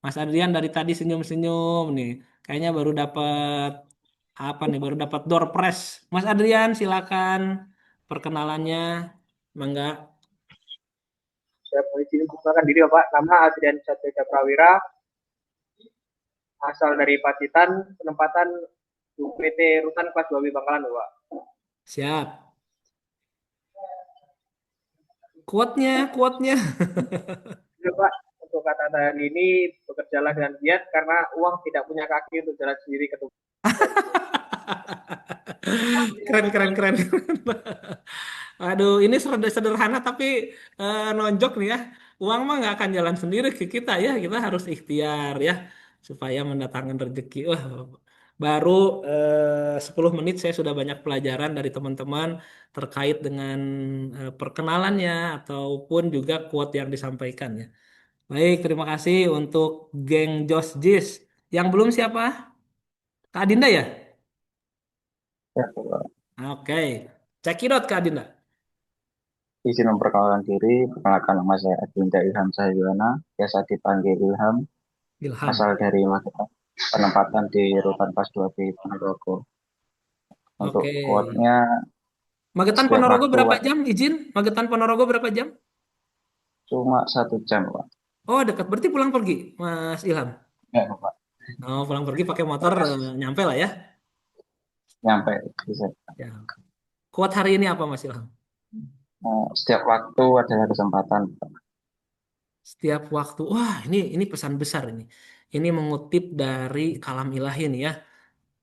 Mas Adrian dari tadi senyum-senyum nih. Kayaknya baru dapat apa nih? Baru dapat door prize. Mas Adrian, silakan perkenalannya. Mangga. Saya mohon izin memperkenalkan diri Bapak. Nama Adrian Satya Prawira, asal dari Pacitan, penempatan UPT Rutan kelas 2B Bangkalan, Bapak. Siap. Kuatnya. Ya, Pak, untuk kata hari ini bekerjalah dengan giat karena uang tidak punya kaki untuk jalan sendiri ke tempat. Keren. Aduh, ini sederhana tapi nonjok nih ya. Uang mah nggak akan jalan sendiri ke kita ya. Kita harus ikhtiar ya supaya mendatangkan rezeki. Wah, baru 10 menit saya sudah banyak pelajaran dari teman-teman terkait dengan perkenalannya ataupun juga quote yang disampaikan ya. Baik, terima kasih untuk geng Jos Jis. Yang belum siapa? Kak Adinda ya? Ya, Bapak. Oke, cekidot Kak Adinda. Izin memperkenalkan diri, perkenalkan nama saya Adinda Ilham Sahyana, biasa dipanggil Ilham, Ilham. asal dari Magelang, penempatan di rutan pas 2B Ponorogo. Untuk Oke. quote-nya, Magetan setiap Ponorogo waktu berapa ada jam izin? Magetan Ponorogo berapa jam? cuma 1 jam, Pak. Oh, dekat. Berarti pulang pergi, Mas Ilham. Ya, Pak. Oh, pulang pergi pakai motor nyampe lah ya. Nyampe bisa. Ya. Kuat hari ini apa, Mas Ilham? Setiap waktu adalah kesempatan, Pak. Setiap waktu. Wah, ini pesan besar ini. Ini mengutip dari kalam ilahi nih ya.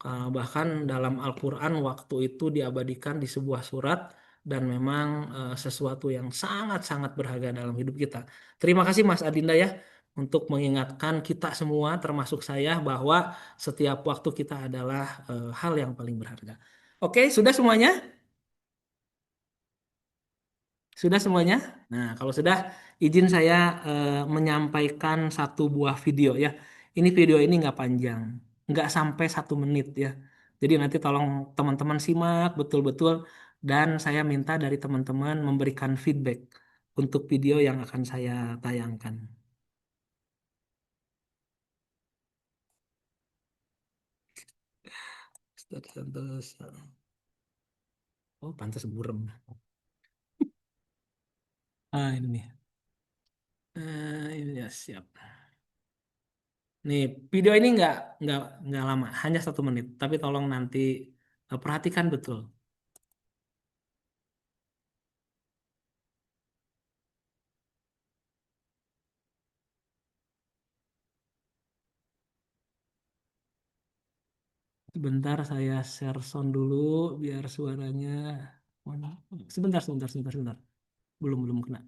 Bahkan dalam Al-Quran waktu itu diabadikan di sebuah surat dan memang sesuatu yang sangat-sangat berharga dalam hidup kita. Terima kasih Mas Adinda ya untuk mengingatkan kita semua termasuk saya bahwa setiap waktu kita adalah hal yang paling berharga. Oke, sudah semuanya? Sudah semuanya? Nah, kalau sudah, izin saya menyampaikan satu buah video ya. Ini video ini nggak panjang, nggak sampai 1 menit ya. Jadi nanti tolong teman-teman simak betul-betul dan saya minta dari teman-teman memberikan feedback untuk video yang akan saya tayangkan. Ustadz Santosa. Oh, pantas burem. Ini nih. Ini ya siap. Nih, video ini nggak lama, hanya 1 menit. Tapi tolong nanti perhatikan betul. Sebentar saya share sound dulu biar suaranya. Mana? Sebentar. Belum kena.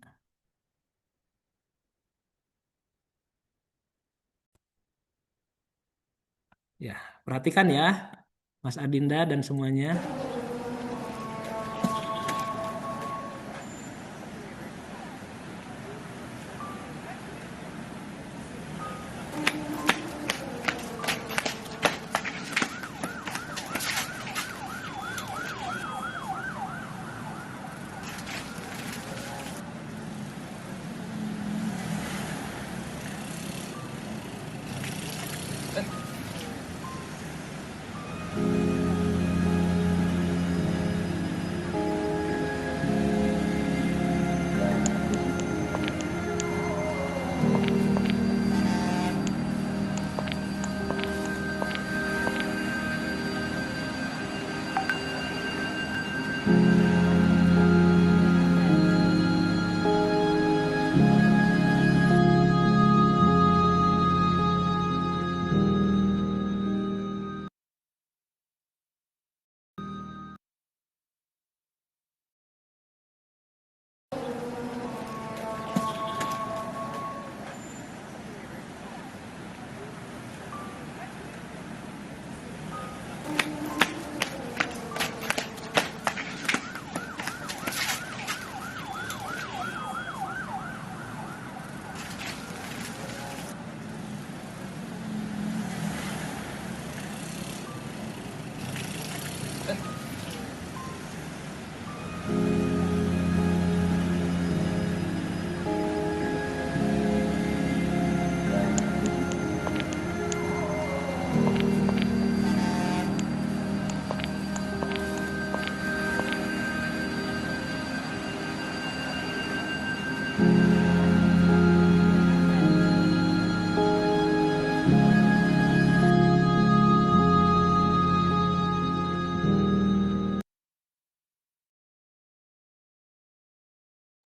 Ya, perhatikan ya, Mas Adinda dan semuanya.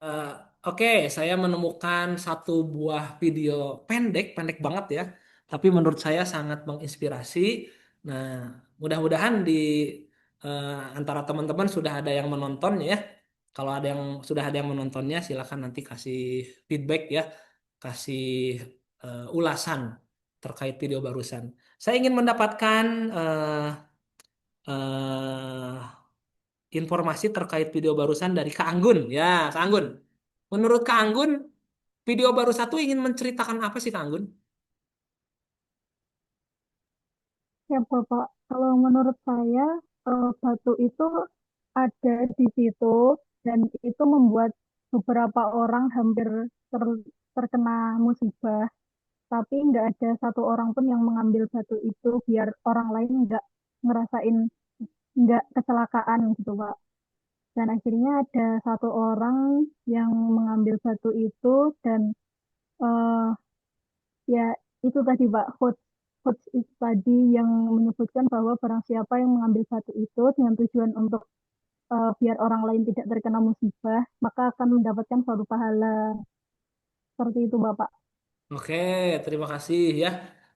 Eh, Oke, saya menemukan satu buah video pendek banget ya, tapi menurut saya sangat menginspirasi. Nah, mudah-mudahan di antara teman-teman sudah ada yang menontonnya ya. Kalau sudah ada yang menontonnya, silakan nanti kasih feedback ya, kasih ulasan terkait video barusan. Saya ingin mendapatkan eh, informasi terkait video barusan dari Kak Anggun. Ya, Kak Anggun. Menurut Kak Anggun, video baru satu ingin menceritakan apa sih Kak Anggun? Ya, Bapak, kalau menurut saya, batu itu ada di situ dan itu membuat beberapa orang hampir terkena musibah, tapi nggak ada satu orang pun yang mengambil batu itu biar orang lain nggak ngerasain, nggak kecelakaan gitu Pak. Dan akhirnya ada satu orang yang mengambil batu itu dan eh, ya itu tadi Pak, quotes itu tadi yang menyebutkan bahwa barang siapa yang mengambil batu itu dengan tujuan untuk biar orang lain tidak terkena musibah, maka akan mendapatkan suatu pahala. Seperti itu Bapak. Oke, terima kasih ya.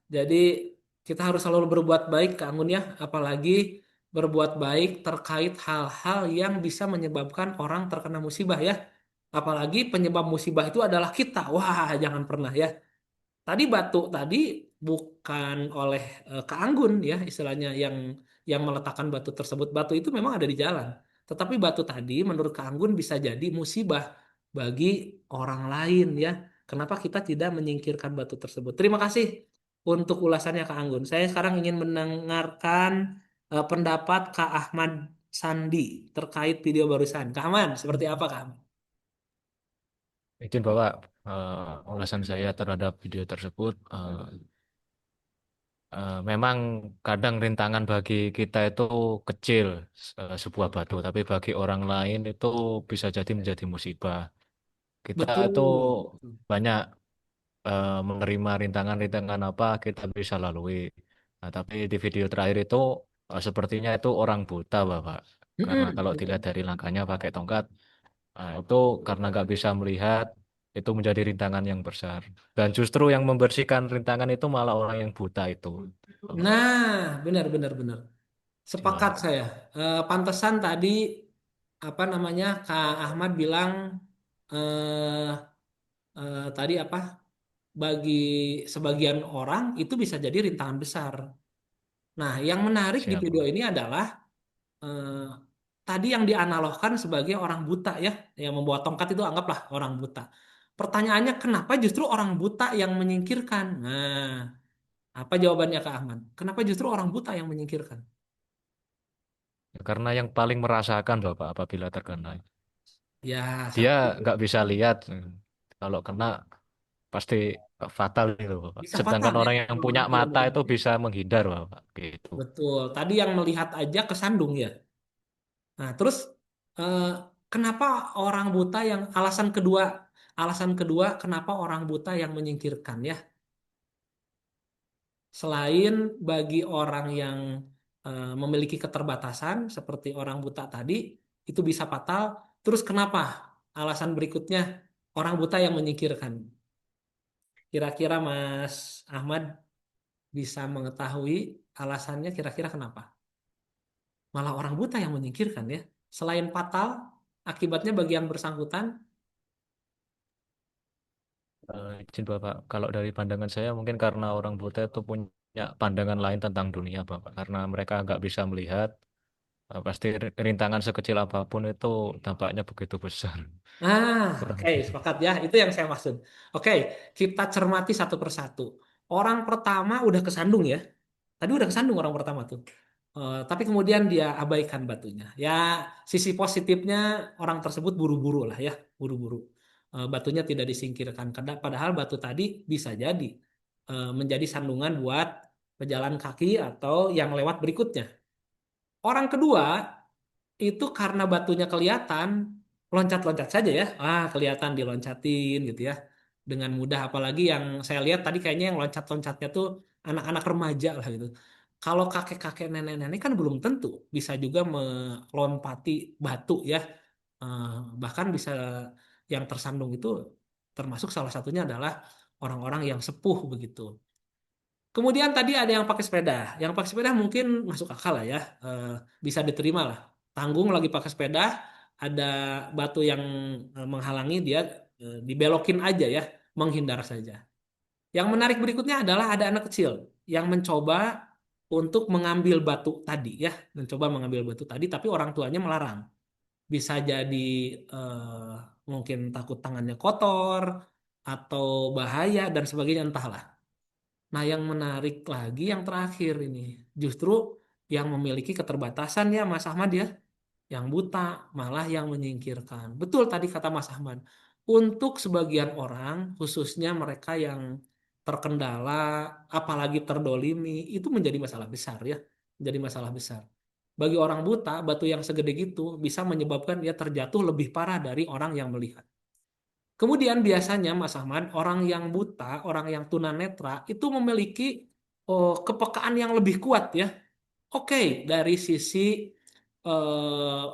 Jadi kita harus selalu berbuat baik Kak Anggun ya, apalagi berbuat baik terkait hal-hal yang bisa menyebabkan orang terkena musibah ya. Apalagi penyebab musibah itu adalah kita. Wah, jangan pernah ya. Tadi batu tadi bukan oleh Kak Anggun ya istilahnya yang meletakkan batu tersebut. Batu itu memang ada di jalan. Tetapi batu tadi menurut Kak Anggun bisa jadi musibah bagi orang lain ya. Kenapa kita tidak menyingkirkan batu tersebut? Terima kasih untuk ulasannya Kak Anggun. Saya sekarang ingin mendengarkan pendapat Kak Ahmad Sandi terkait video barusan. Kak Ahmad, seperti apa Kak Ahmad? Izin Bapak, ulasan saya terhadap video tersebut. Memang kadang rintangan bagi kita itu kecil, sebuah batu, tapi bagi orang lain itu bisa jadi menjadi musibah. Kita itu Betul. banyak menerima rintangan-rintangan apa kita bisa lalui. Nah, tapi di video terakhir itu sepertinya itu orang buta, Bapak. Karena Mm-mm, kalau dilihat betul. dari langkahnya pakai tongkat, itu karena nggak bisa melihat, itu menjadi rintangan yang besar. Dan justru yang membersihkan rintangan itu malah orang yang buta itu, Bapak. Nah, benar benar benar. Sepakat Ya. saya. Pantesan tadi apa namanya Kak Ahmad bilang eh, tadi apa bagi sebagian orang itu bisa jadi rintangan besar. Nah, yang menarik di Siap, video Bapak. ini adalah eh, tadi yang dianalogkan sebagai orang buta ya, yang membawa tongkat itu anggaplah orang buta. Pertanyaannya kenapa justru orang buta yang menyingkirkan? Nah, apa jawabannya Kak Ahmad? Kenapa justru orang buta yang menyingkirkan? Ya, karena yang paling merasakan Bapak apabila terkena. Ya, Dia satu. nggak bisa lihat. Kalau kena pasti fatal itu, Bapak. Bisa fatal Sedangkan ya orang yang kalau punya orang tidak mata melihat itu ya. bisa menghindar, Bapak. Gitu. Betul. Tadi yang melihat aja kesandung ya. Nah, terus eh, kenapa orang buta yang alasan kedua kenapa orang buta yang menyingkirkan ya? Selain bagi orang yang memiliki keterbatasan seperti orang buta tadi itu bisa fatal. Terus kenapa? Alasan berikutnya orang buta yang menyingkirkan. Kira-kira Mas Ahmad bisa mengetahui alasannya kira-kira kenapa? Malah orang buta yang menyingkirkan ya. Selain fatal, akibatnya bagi yang bersangkutan, Izin Bapak, kalau dari pandangan saya mungkin karena orang buta itu punya pandangan lain tentang dunia, Bapak. Karena mereka nggak bisa melihat, pasti rintangan sekecil apapun itu dampaknya begitu besar. Kurang oke, lebih. sepakat ya. Itu yang saya maksud. Oke, kita cermati satu persatu. Orang pertama udah kesandung ya. Tadi udah kesandung orang pertama tuh. Tapi kemudian dia abaikan batunya. Ya, sisi positifnya orang tersebut buru-buru lah ya, buru-buru. Batunya tidak disingkirkan. Padahal batu tadi bisa jadi menjadi sandungan buat pejalan kaki atau yang lewat berikutnya. Orang kedua itu karena batunya kelihatan, loncat-loncat saja ya. Kelihatan diloncatin gitu ya. Dengan mudah apalagi yang saya lihat tadi kayaknya yang loncat-loncatnya tuh anak-anak remaja lah gitu. Kalau kakek-kakek nenek-nenek kan belum tentu bisa juga melompati batu ya. Eh, Bahkan bisa yang tersandung itu termasuk salah satunya adalah orang-orang yang sepuh begitu. Kemudian tadi ada yang pakai sepeda. Yang pakai sepeda mungkin masuk akal lah ya. Eh, Bisa diterima lah. Tanggung lagi pakai sepeda, ada batu yang menghalangi dia dibelokin aja ya, menghindar saja. Yang menarik berikutnya adalah ada anak kecil yang mencoba untuk mengambil batu tadi ya, mencoba mengambil batu tadi tapi orang tuanya melarang. Bisa jadi eh, mungkin takut tangannya kotor atau bahaya dan sebagainya entahlah. Nah, yang menarik lagi yang terakhir ini, justru yang memiliki keterbatasan ya Mas Ahmad ya. Yang buta malah yang menyingkirkan. Betul tadi kata Mas Ahmad. Untuk sebagian orang, khususnya mereka yang terkendala, apalagi terdolimi, itu menjadi masalah besar ya. Menjadi masalah besar. Bagi orang buta, batu yang segede gitu bisa menyebabkan dia terjatuh lebih parah dari orang yang melihat. Kemudian biasanya Mas Ahmad, orang yang buta, orang yang tunanetra itu memiliki kepekaan yang lebih kuat ya. Oke, dari sisi eh,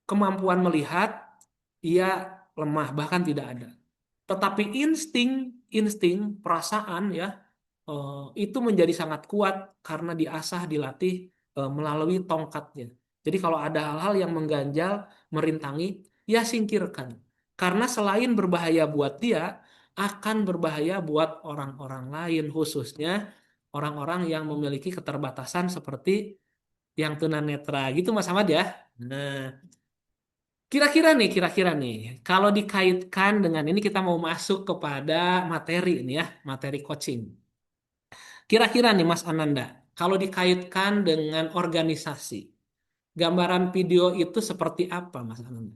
kemampuan melihat, ia lemah bahkan tidak ada. Tetapi insting, insting, perasaan ya itu menjadi sangat kuat karena diasah, dilatih melalui tongkatnya. Jadi kalau ada hal-hal yang mengganjal, merintangi, ya singkirkan. Karena selain berbahaya buat dia, akan berbahaya buat orang-orang lain, khususnya orang-orang yang memiliki keterbatasan seperti yang tunanetra gitu Mas Ahmad ya. Nah, kira-kira nih, kalau dikaitkan dengan ini kita mau masuk kepada materi ini ya, materi coaching. Kira-kira nih Mas Ananda, kalau dikaitkan dengan organisasi, gambaran video itu seperti apa Mas Ananda?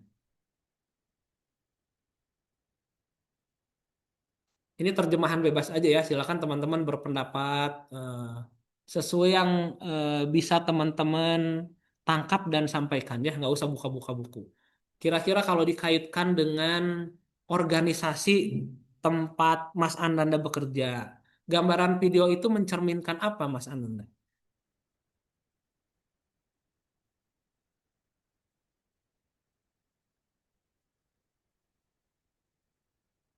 Ini terjemahan bebas aja ya, silakan teman-teman berpendapat sesuai yang bisa teman-teman tangkap dan sampaikan ya, nggak usah buka-buka buku. Kira-kira kalau dikaitkan dengan organisasi tempat Mas Ananda bekerja, gambaran video itu mencerminkan apa Mas Ananda?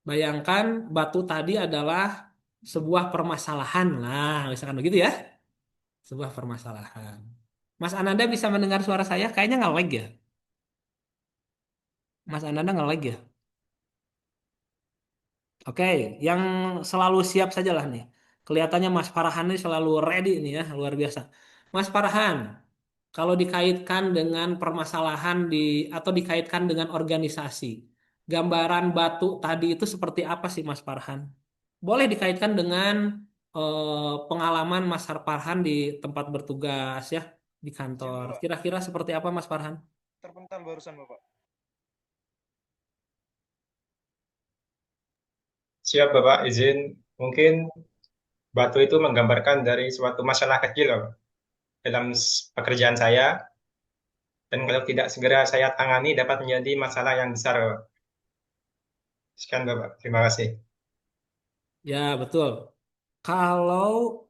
Bayangkan batu tadi adalah sebuah permasalahan lah, misalkan begitu ya, sebuah permasalahan. Mas Ananda bisa mendengar suara saya? Kayaknya nggak lag ya. Mas Ananda nggak lag ya? Oke, yang selalu siap sajalah nih. Kelihatannya Mas Farhan ini selalu ready nih ya, luar biasa. Mas Farhan, kalau dikaitkan dengan permasalahan atau dikaitkan dengan organisasi, gambaran batu tadi itu seperti apa sih Mas Farhan? Boleh dikaitkan dengan pengalaman Mas Farhan di tempat bertugas ya, di Siap, kantor. Bapak. Kira-kira seperti apa Mas Farhan? Terpental barusan, Bapak. Siap Bapak, izin. Mungkin batu itu menggambarkan dari suatu masalah kecil loh, dalam pekerjaan saya. Dan kalau tidak segera saya tangani dapat menjadi masalah yang besar, Bapak. Sekian Bapak, terima kasih. Ya, betul. Kalau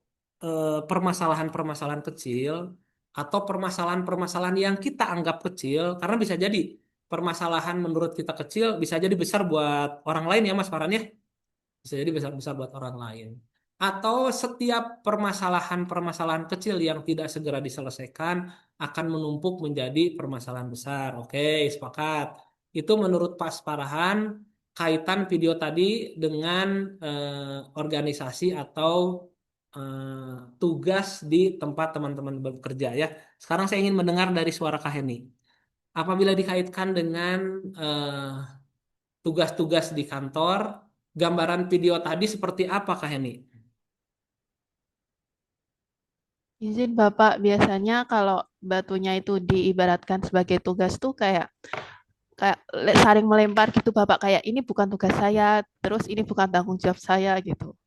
permasalahan-permasalahan kecil atau permasalahan-permasalahan yang kita anggap kecil, karena bisa jadi permasalahan menurut kita kecil, bisa jadi besar buat orang lain ya Mas Farhan ya. Bisa jadi besar-besar buat orang lain. Atau setiap permasalahan-permasalahan kecil yang tidak segera diselesaikan akan menumpuk menjadi permasalahan besar. Oke, sepakat. Itu menurut Pak Parahan kaitan video tadi dengan organisasi atau tugas di tempat teman-teman bekerja ya. Sekarang saya ingin mendengar dari suara Kak Heni. Apabila dikaitkan dengan tugas-tugas di kantor, gambaran video tadi seperti apa Kak Heni? Izin Bapak, biasanya kalau batunya itu diibaratkan sebagai tugas tuh kayak kayak saling melempar gitu Bapak, kayak ini bukan tugas saya, terus ini bukan tanggung jawab saya gitu.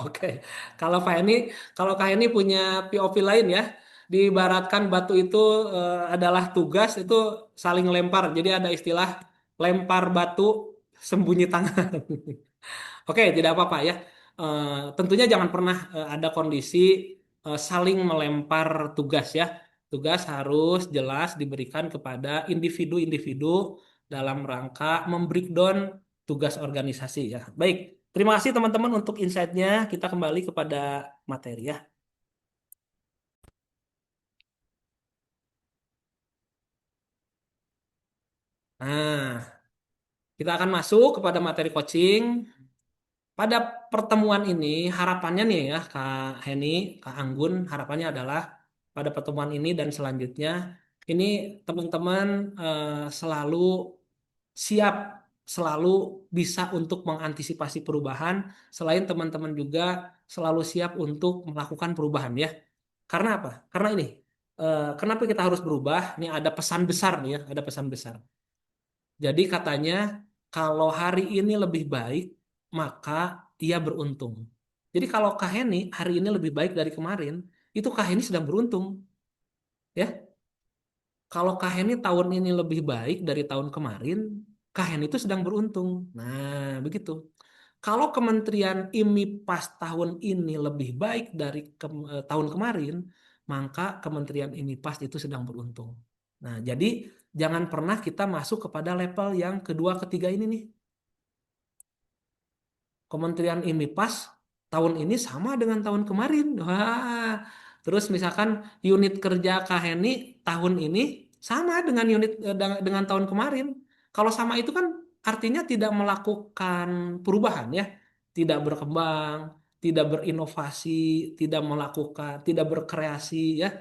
Oke, kalau Kak Heni, punya POV lain ya, diibaratkan batu itu adalah tugas itu saling lempar. Jadi ada istilah lempar batu sembunyi tangan. Oke, tidak apa-apa ya. Tentunya jangan pernah ada kondisi saling melempar tugas ya. Tugas harus jelas diberikan kepada individu-individu dalam rangka membreakdown tugas organisasi ya. Baik, terima kasih teman-teman untuk insight-nya. Kita kembali kepada materi ya. Nah, kita akan masuk kepada materi coaching. Pada pertemuan ini harapannya nih ya Kak Heni, Kak Anggun, harapannya adalah pada pertemuan ini dan selanjutnya ini teman-teman selalu siap, selalu bisa untuk mengantisipasi perubahan, selain teman-teman juga selalu siap untuk melakukan perubahan ya. Karena apa? Karena ini kenapa kita harus berubah? Ini ada pesan besar nih ya, ada pesan besar. Jadi katanya kalau hari ini lebih baik, maka ia beruntung. Jadi kalau Kak Heni hari ini lebih baik dari kemarin, itu Kak Heni sedang beruntung, ya. Kalau Kak Heni tahun ini lebih baik dari tahun kemarin, Kak Heni itu sedang beruntung. Nah, begitu. Kalau Kementerian IMIPAS tahun ini lebih baik dari tahun kemarin, maka Kementerian IMIPAS itu sedang beruntung. Nah, jadi jangan pernah kita masuk kepada level yang kedua, ketiga ini nih. Kementerian IMIPAS tahun ini sama dengan tahun kemarin. Wah, terus misalkan unit kerja Kak Heni tahun ini sama dengan dengan tahun kemarin. Kalau sama itu kan artinya tidak melakukan perubahan ya, tidak berkembang, tidak berinovasi, tidak melakukan, tidak berkreasi ya,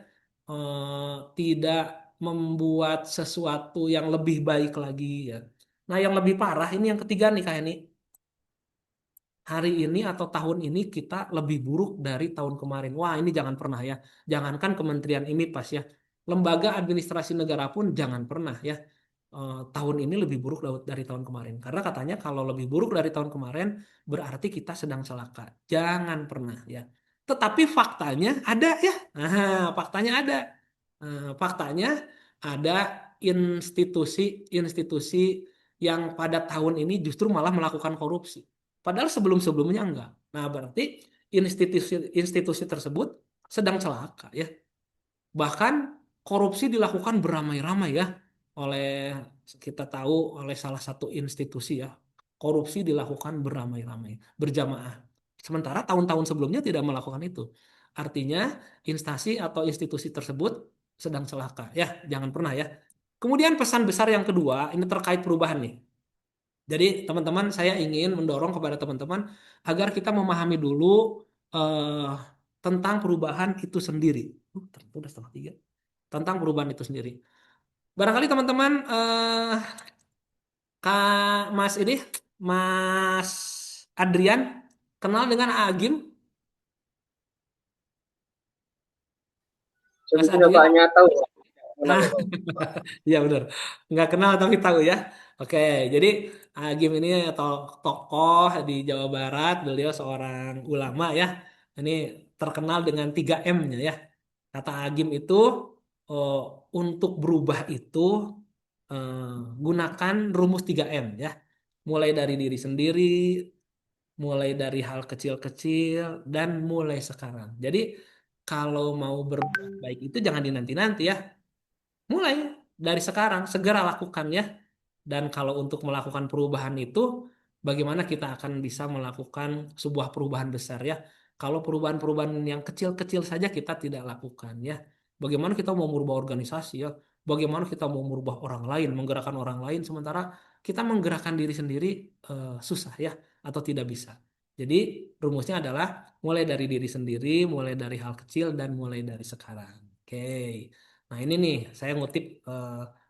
tidak membuat sesuatu yang lebih baik lagi ya. Nah, yang lebih parah ini yang ketiga nih Kak Heni. Hari ini atau tahun ini kita lebih buruk dari tahun kemarin. Wah, ini jangan pernah ya. Jangankan Kementerian IMIPAS ya. Lembaga administrasi negara pun jangan pernah ya. Tahun ini lebih buruk dari tahun kemarin. Karena katanya kalau lebih buruk dari tahun kemarin berarti kita sedang celaka. Jangan pernah ya. Tetapi faktanya ada ya. Nah, faktanya ada. Faktanya ada institusi-institusi yang pada tahun ini justru malah melakukan korupsi. Padahal sebelum-sebelumnya enggak. Nah, berarti institusi tersebut sedang celaka ya. Bahkan korupsi dilakukan beramai-ramai ya oleh kita tahu oleh salah satu institusi ya. Korupsi dilakukan beramai-ramai, berjamaah. Sementara tahun-tahun sebelumnya tidak melakukan itu. Artinya instansi atau institusi tersebut sedang celaka ya, jangan pernah ya. Kemudian pesan besar yang kedua, ini terkait perubahan nih. Jadi teman-teman saya ingin mendorong kepada teman-teman agar kita memahami dulu eh, tentang perubahan itu sendiri. Ternyata udah 2:30. Tentang perubahan itu sendiri. Barangkali teman-teman Kak Mas ini Mas Adrian kenal dengan Agim? Mas Sebetulnya Adrian? banyak tahu. Nah, iya benar. Nggak kenal tapi tahu ya. Oke, jadi Agim ini tokoh di Jawa Barat, beliau seorang ulama ya. Ini terkenal dengan 3M-nya ya. Kata Agim itu oh, untuk berubah itu gunakan rumus 3M ya. Mulai dari diri sendiri, mulai dari hal kecil-kecil, dan mulai sekarang. Jadi kalau mau berbuat baik itu jangan dinanti-nanti ya. Mulai dari sekarang, segera lakukan ya. Dan kalau untuk melakukan perubahan itu, bagaimana kita akan bisa melakukan sebuah perubahan besar ya. Kalau perubahan-perubahan yang kecil-kecil saja kita tidak lakukan ya. Bagaimana kita mau merubah organisasi ya. Bagaimana kita mau merubah orang lain, menggerakkan orang lain, sementara kita menggerakkan diri sendiri susah ya, atau tidak bisa. Jadi rumusnya adalah mulai dari diri sendiri, mulai dari hal kecil, dan mulai dari sekarang. Oke. Nah ini nih saya ngutip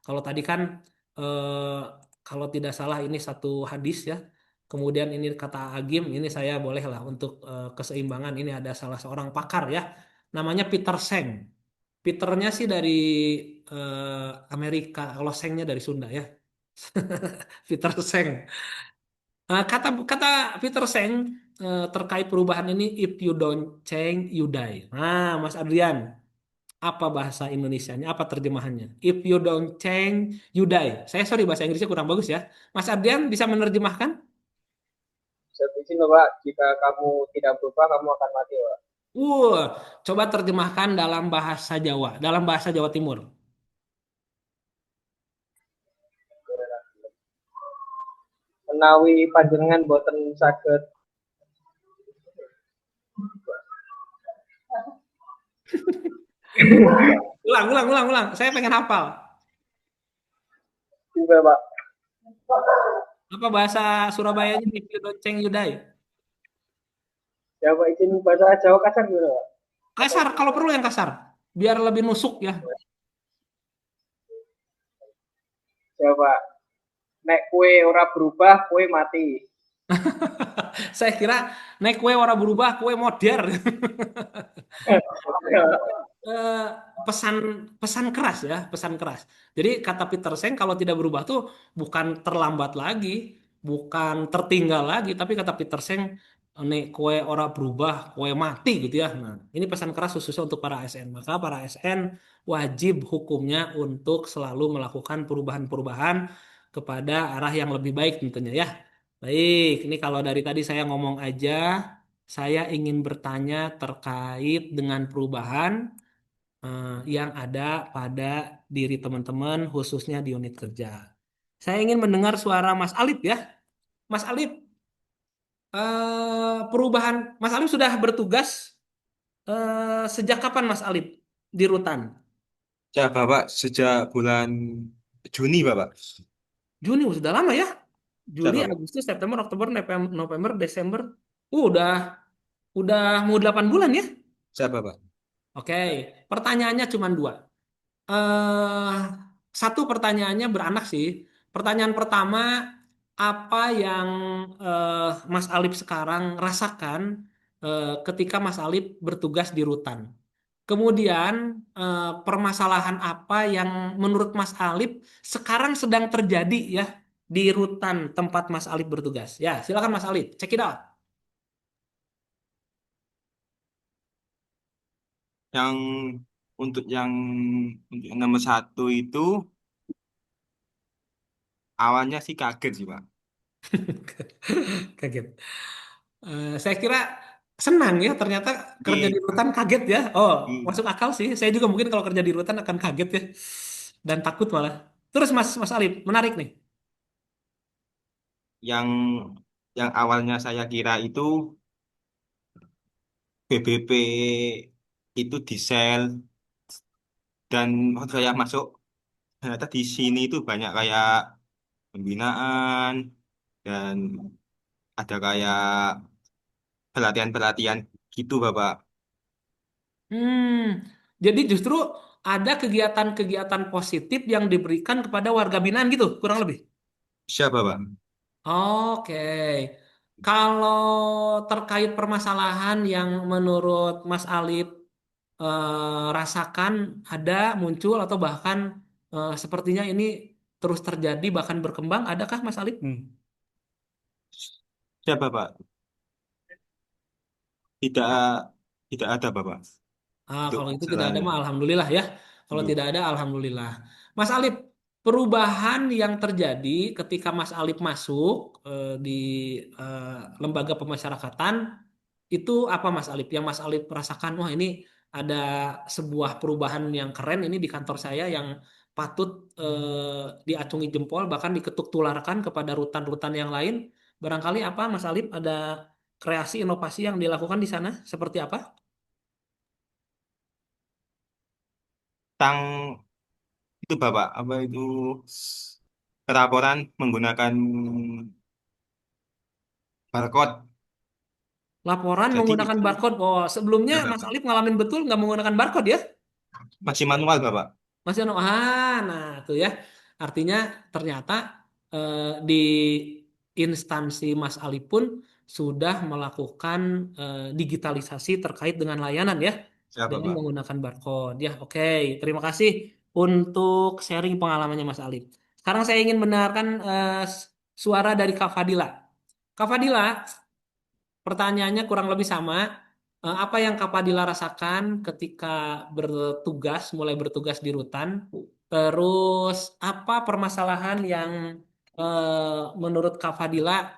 kalau tadi kan eh, kalau tidak salah ini satu hadis ya. Kemudian ini kata Agim, ini saya bolehlah untuk keseimbangan ini ada salah seorang pakar ya. Namanya Peter Seng. Peternya sih dari Amerika, kalau Sengnya dari Sunda ya. Peter Seng. Kata kata Peter Seng terkait perubahan ini, if you don't change, you die. Nah, Mas Adrian, apa bahasa Indonesianya, apa terjemahannya? If you don't change, you die. Saya sorry bahasa Inggrisnya kurang bagus ya. Mas Ardian bisa menerjemahkan? Saya izin Bapak, jika kamu tidak berubah, kamu akan mati, Pak. Coba terjemahkan dalam bahasa Jawa, dalam bahasa Jawa Timur. Menawi panjenengan boten saged Ulang. Saya pengen hafal. juga, Pak. Apa bahasa Surabayanya? If you don't change, you die. Ya, Pak, izin bahasa Jawa kasar dulu, Pak. Kasar, kalau perlu yang kasar. Biar lebih nusuk ya. Ya, Pak. Nek kue ora berubah, kue mati. Saya kira naik kue ora berubah, kue modern. eh, pesan pesan keras ya, pesan keras. Jadi kata Peter Seng kalau tidak berubah tuh bukan terlambat lagi, bukan tertinggal lagi, tapi kata Peter Seng nih kue ora berubah, kue mati gitu ya. Nah, ini pesan keras khususnya untuk para ASN. Maka para ASN wajib hukumnya untuk selalu melakukan perubahan-perubahan kepada arah yang lebih baik tentunya ya. Baik, ini kalau dari tadi saya ngomong aja, saya ingin bertanya terkait dengan perubahan yang ada pada diri teman-teman khususnya di unit kerja. Saya ingin mendengar suara Mas Alip ya. Mas Alip, perubahan Mas Alip sudah bertugas sejak kapan Mas Alip di Rutan? Ya, Bapak sejak bulan Juni, Bapak. Juni, sudah lama ya. Ya, Juli, Bapak. Agustus, September, Oktober, November, Desember. Udah mau 8 bulan ya. Ya, Bapak. Oke, pertanyaannya cuma dua. eh Satu pertanyaannya beranak sih. Pertanyaan pertama, apa yang Mas Alip sekarang rasakan ketika Mas Alip bertugas di Rutan? Kemudian permasalahan apa yang menurut Mas Alip sekarang sedang terjadi ya di Rutan tempat Mas Alip bertugas? Ya, silakan Mas Alip, check it out. Yang untuk yang nomor satu itu awalnya sih kaget sih, Pak. Kaget. Saya kira senang ya ternyata kerja di Iya, rutan kaget ya. Oh, iya. masuk akal sih. Saya juga mungkin kalau kerja di rutan akan kaget ya dan takut malah. Terus Mas Mas Alip, menarik nih. Yang yang awalnya saya kira itu BBP itu di sel dan waktu saya masuk ternyata di sini itu banyak kayak pembinaan dan ada kayak pelatihan-pelatihan gitu, Bapak. Hmm, jadi justru ada kegiatan-kegiatan positif yang diberikan kepada warga binaan gitu, kurang lebih. Siapa, Pak? Oke. Kalau terkait permasalahan yang menurut Mas Alip rasakan ada muncul atau bahkan sepertinya ini terus terjadi bahkan berkembang, adakah Mas Alip? Siapa, Pak? Tidak tidak ada, Bapak. Untuk Kalau itu tidak ada masalahnya. mah alhamdulillah ya. Kalau Iya. tidak ada alhamdulillah. Mas Alip, perubahan yang terjadi ketika Mas Alip masuk di lembaga pemasyarakatan itu apa Mas Alip? Yang Mas Alip rasakan, wah ini ada sebuah perubahan yang keren ini di kantor saya yang patut diacungi jempol bahkan diketuk tularkan kepada rutan-rutan yang lain. Barangkali apa Mas Alip ada kreasi inovasi yang dilakukan di sana seperti apa? Tentang itu, Bapak, apa itu pelaporan menggunakan barcode. Laporan Jadi menggunakan itu barcode. Oh, sebelumnya ya, Mas Bapak. Alif ngalamin betul nggak menggunakan barcode ya? Masih manual, Bapak. Masih nah tuh ya. Artinya ternyata di instansi Mas Ali pun sudah melakukan digitalisasi terkait dengan layanan ya, Ya, dengan Bapak. menggunakan barcode. Ya, oke. Terima kasih untuk sharing pengalamannya Mas Ali. Sekarang saya ingin mendengarkan suara dari Kak Fadila. Kak Fadila, pertanyaannya kurang lebih sama. Apa yang Kak Padilla rasakan ketika mulai bertugas di Rutan? Terus apa permasalahan yang menurut Kak Padilla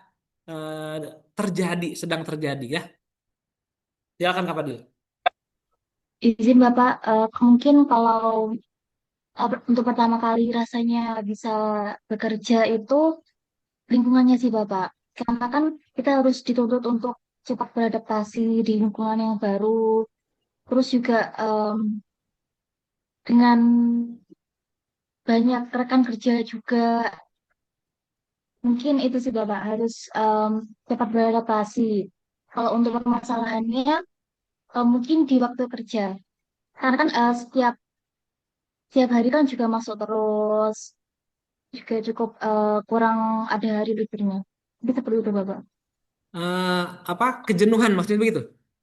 eh, sedang terjadi ya? Silakan Kak Padilla. Izin Bapak, mungkin kalau untuk pertama kali rasanya bisa bekerja itu lingkungannya sih Bapak. Karena kan kita harus dituntut untuk cepat beradaptasi di lingkungan yang baru. Terus juga dengan banyak rekan kerja juga. Mungkin itu sih Bapak, harus cepat beradaptasi. Kalau untuk permasalahannya, mungkin di waktu kerja. Karena kan setiap hari kan juga masuk terus. Juga cukup kurang ada hari liburnya. Jadi seperti itu, Bapak. Eh, Apa kejenuhan maksudnya begitu?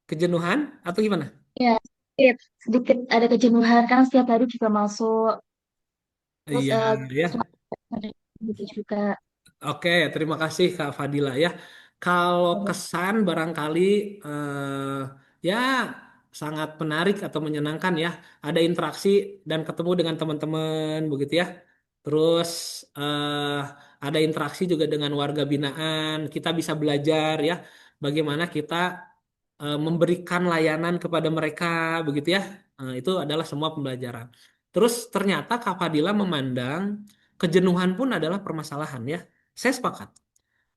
Kejenuhan atau gimana? Ya, sedikit ada kejenuhan kan setiap hari juga masuk. Terus Iya, ya. gitu juga. Oke, terima kasih Kak Fadila ya. Kalau kesan barangkali ya sangat menarik atau menyenangkan ya. Ada interaksi dan ketemu dengan teman-teman begitu ya. Terus ada interaksi juga dengan warga binaan. Kita bisa belajar ya bagaimana kita memberikan layanan kepada mereka begitu ya. Itu adalah semua pembelajaran. Terus ternyata Kak Fadila memandang kejenuhan pun adalah permasalahan ya. Saya sepakat.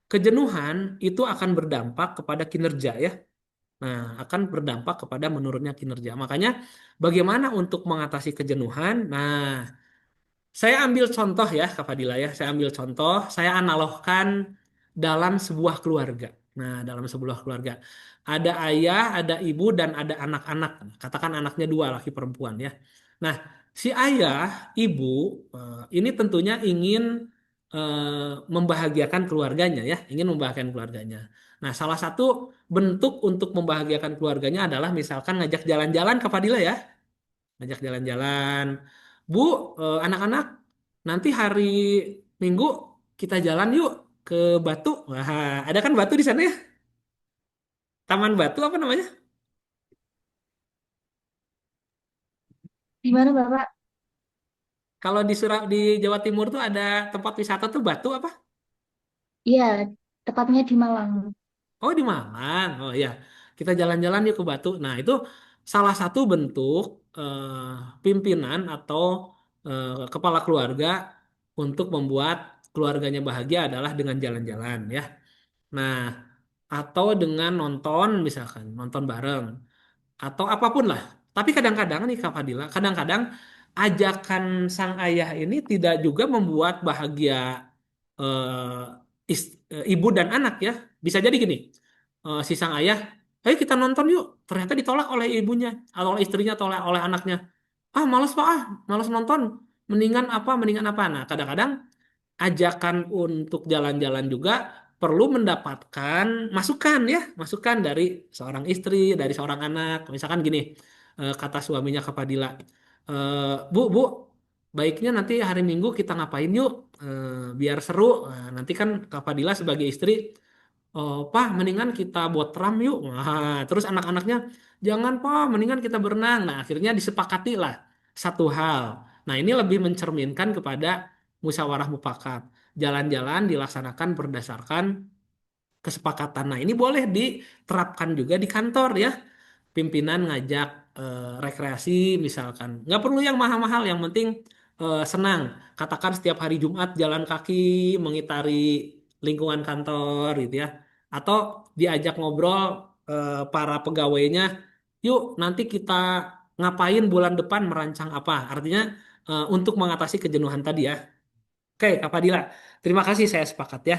Kejenuhan itu akan berdampak kepada kinerja ya. Nah, akan berdampak kepada menurunnya kinerja. Makanya bagaimana untuk mengatasi kejenuhan? Nah, saya ambil contoh ya, Kak Fadila ya. Saya ambil contoh, saya analogkan dalam sebuah keluarga. Nah, dalam sebuah keluarga. Ada ayah, ada ibu, dan ada anak-anak. Katakan anaknya dua, laki perempuan ya. Nah, si ayah, ibu, ini tentunya ingin membahagiakan keluarganya ya. Ingin membahagiakan keluarganya. Nah, salah satu bentuk untuk membahagiakan keluarganya adalah misalkan ngajak jalan-jalan Kak Fadila ya. Ngajak jalan-jalan. Bu, anak-anak, nanti hari Minggu kita jalan yuk ke Batu. Wah, ada kan Batu di sana ya? Taman Batu apa namanya? Di mana Bapak? Kalau di Jawa Timur tuh ada tempat wisata tuh Batu apa? Iya, tepatnya di Malang. Oh, di Malang. Oh ya, kita jalan-jalan yuk ke Batu. Nah, itu salah satu bentuk pimpinan atau kepala keluarga untuk membuat keluarganya bahagia adalah dengan jalan-jalan ya. Nah, atau dengan nonton misalkan, nonton bareng atau apapun lah. Tapi kadang-kadang nih Kak Fadila, kadang-kadang ajakan sang ayah ini tidak juga membuat bahagia ibu dan anak ya. Bisa jadi gini, si sang ayah, ayo kita nonton yuk. Ternyata ditolak oleh ibunya, atau oleh istrinya, atau oleh anaknya. Ah, males pak, males nonton. Mendingan apa, mendingan apa. Nah, kadang-kadang ajakan untuk jalan-jalan juga perlu mendapatkan masukan ya, masukan dari seorang istri, dari seorang anak. Misalkan gini, kata suaminya ke Fadila, Bu, baiknya nanti hari Minggu kita ngapain yuk, biar seru. Nah, nanti kan Kak Fadila sebagai istri, oh, Pak, mendingan kita buat tram yuk. Nah, terus anak-anaknya, jangan Pak, mendingan kita berenang. Nah, akhirnya disepakati lah satu hal. Nah, ini lebih mencerminkan kepada musyawarah mufakat. Jalan-jalan dilaksanakan berdasarkan kesepakatan. Nah, ini boleh diterapkan juga di kantor ya. Pimpinan ngajak rekreasi misalkan. Nggak perlu yang mahal-mahal, yang penting senang. Katakan setiap hari Jumat jalan kaki mengitari lingkungan kantor gitu ya. Atau diajak ngobrol para pegawainya, yuk nanti kita ngapain bulan depan, merancang apa. Artinya untuk mengatasi kejenuhan tadi ya. Oke, Kak Fadila, terima kasih, saya sepakat ya.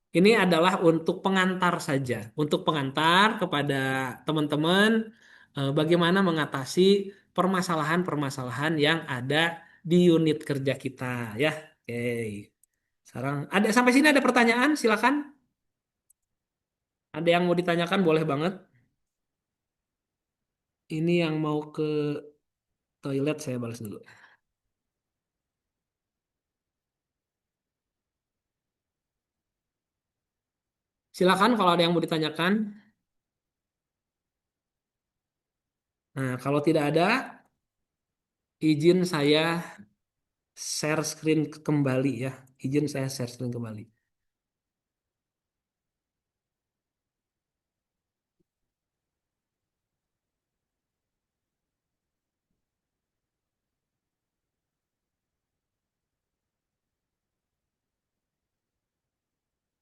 Ini adalah untuk pengantar saja, untuk pengantar kepada teman-teman bagaimana mengatasi permasalahan-permasalahan yang ada di unit kerja kita ya. Oke. Sekarang ada sampai sini ada pertanyaan, silakan. Ada yang mau ditanyakan boleh banget. Ini yang mau ke toilet saya balas dulu. Silakan kalau ada yang mau ditanyakan. Nah, kalau tidak ada, izin saya share screen kembali ya. Izin saya share screen kembali.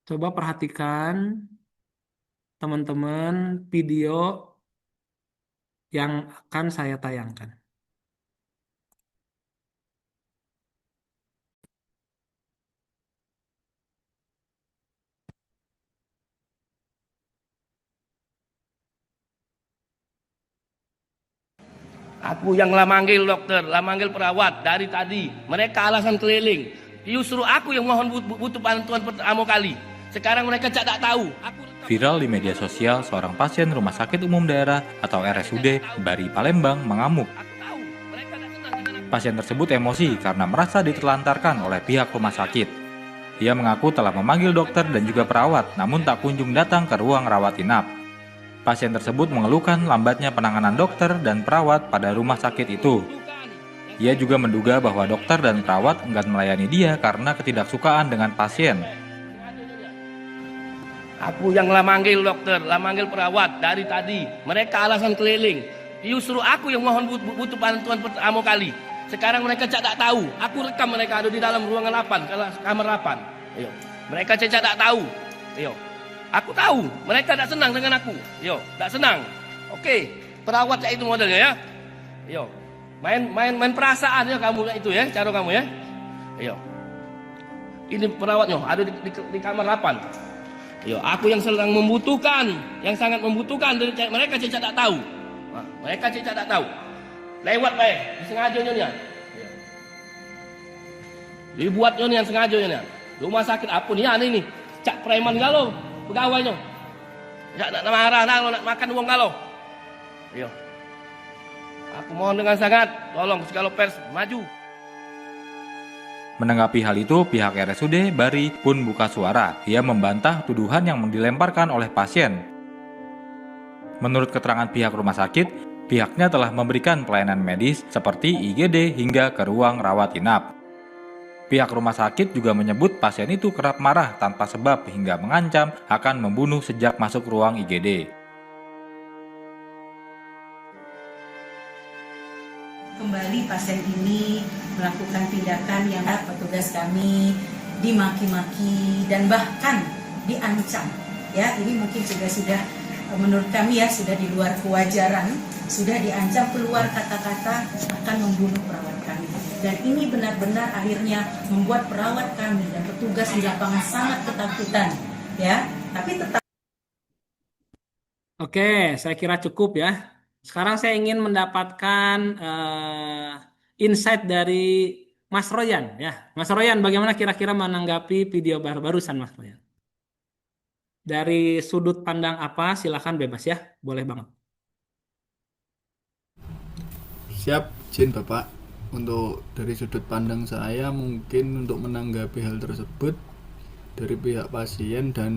Coba perhatikan teman-teman video yang akan saya tayangkan. Aku yang lah manggil dokter, lah manggil perawat dari tadi. Mereka alasan keliling. Justru aku yang mohon butuh bantuan pertama kali. Sekarang mereka tak tahu. Aku Viral di media sosial, seorang pasien Rumah Sakit Umum Daerah atau RSUD Bari Palembang mengamuk. Pasien tersebut emosi karena merasa ditelantarkan oleh pihak rumah sakit. Ia mengaku telah memanggil dokter dan juga perawat, namun tak kunjung datang ke ruang rawat inap. Pasien tersebut mengeluhkan lambatnya penanganan dokter dan perawat pada rumah sakit itu. Ia juga menduga bahwa dokter dan perawat enggan melayani dia karena ketidaksukaan dengan pasien. Aku yang lah manggil dokter, lah manggil perawat dari tadi. Mereka alasan keliling. Justru aku yang mohon butuh bantuan pertama kali. Sekarang mereka tak tahu. Aku rekam mereka ada di dalam ruangan 8, kamar 8. Ayo. Mereka tak tahu. Ayo. Aku tahu. Mereka tak senang dengan aku. Ayo, tak senang. Oke, perawat itu modelnya ya. Ayo. Main perasaan ya kamu itu ya, cara kamu ya. Ayo. Ini perawatnya ada di kamar 8. Ayo, aku yang sedang membutuhkan, yang sangat membutuhkan dari mereka tak tahu. Nah, mereka tak tahu. Lewat baik, disengaja nyonya. Dibuat nyonya sengaja nyonya. Rumah sakit apa nih ini? Cak preman galau, pegawainya. Nak marah lo nak makan uang galau. Ayo. Aku mohon dengan sangat, tolong segala pers maju. Menanggapi hal itu, pihak RSUD Bari pun buka suara. Ia membantah tuduhan yang dilemparkan oleh pasien. Menurut keterangan pihak rumah sakit, pihaknya telah memberikan pelayanan medis seperti IGD hingga ke ruang rawat inap. Pihak rumah sakit juga menyebut pasien itu kerap marah tanpa sebab hingga mengancam akan membunuh sejak masuk ruang IGD. Kembali pasien ini melakukan tindakan yang petugas kami dimaki-maki dan bahkan diancam. Ya, ini mungkin juga sudah menurut kami ya sudah di luar kewajaran, sudah diancam keluar kata-kata akan membunuh perawat kami. Dan ini benar-benar akhirnya membuat perawat kami dan petugas di lapangan sangat ketakutan. Ya, tapi tetap. Oke, saya kira cukup ya. Sekarang saya ingin mendapatkan insight dari Mas Royan ya. Mas Royan, bagaimana kira-kira menanggapi video barusan Mas Royan? Dari sudut pandang apa? Silakan bebas ya, boleh banget. Siap, Jin Bapak. Untuk dari sudut pandang saya mungkin untuk menanggapi hal tersebut dari pihak pasien dan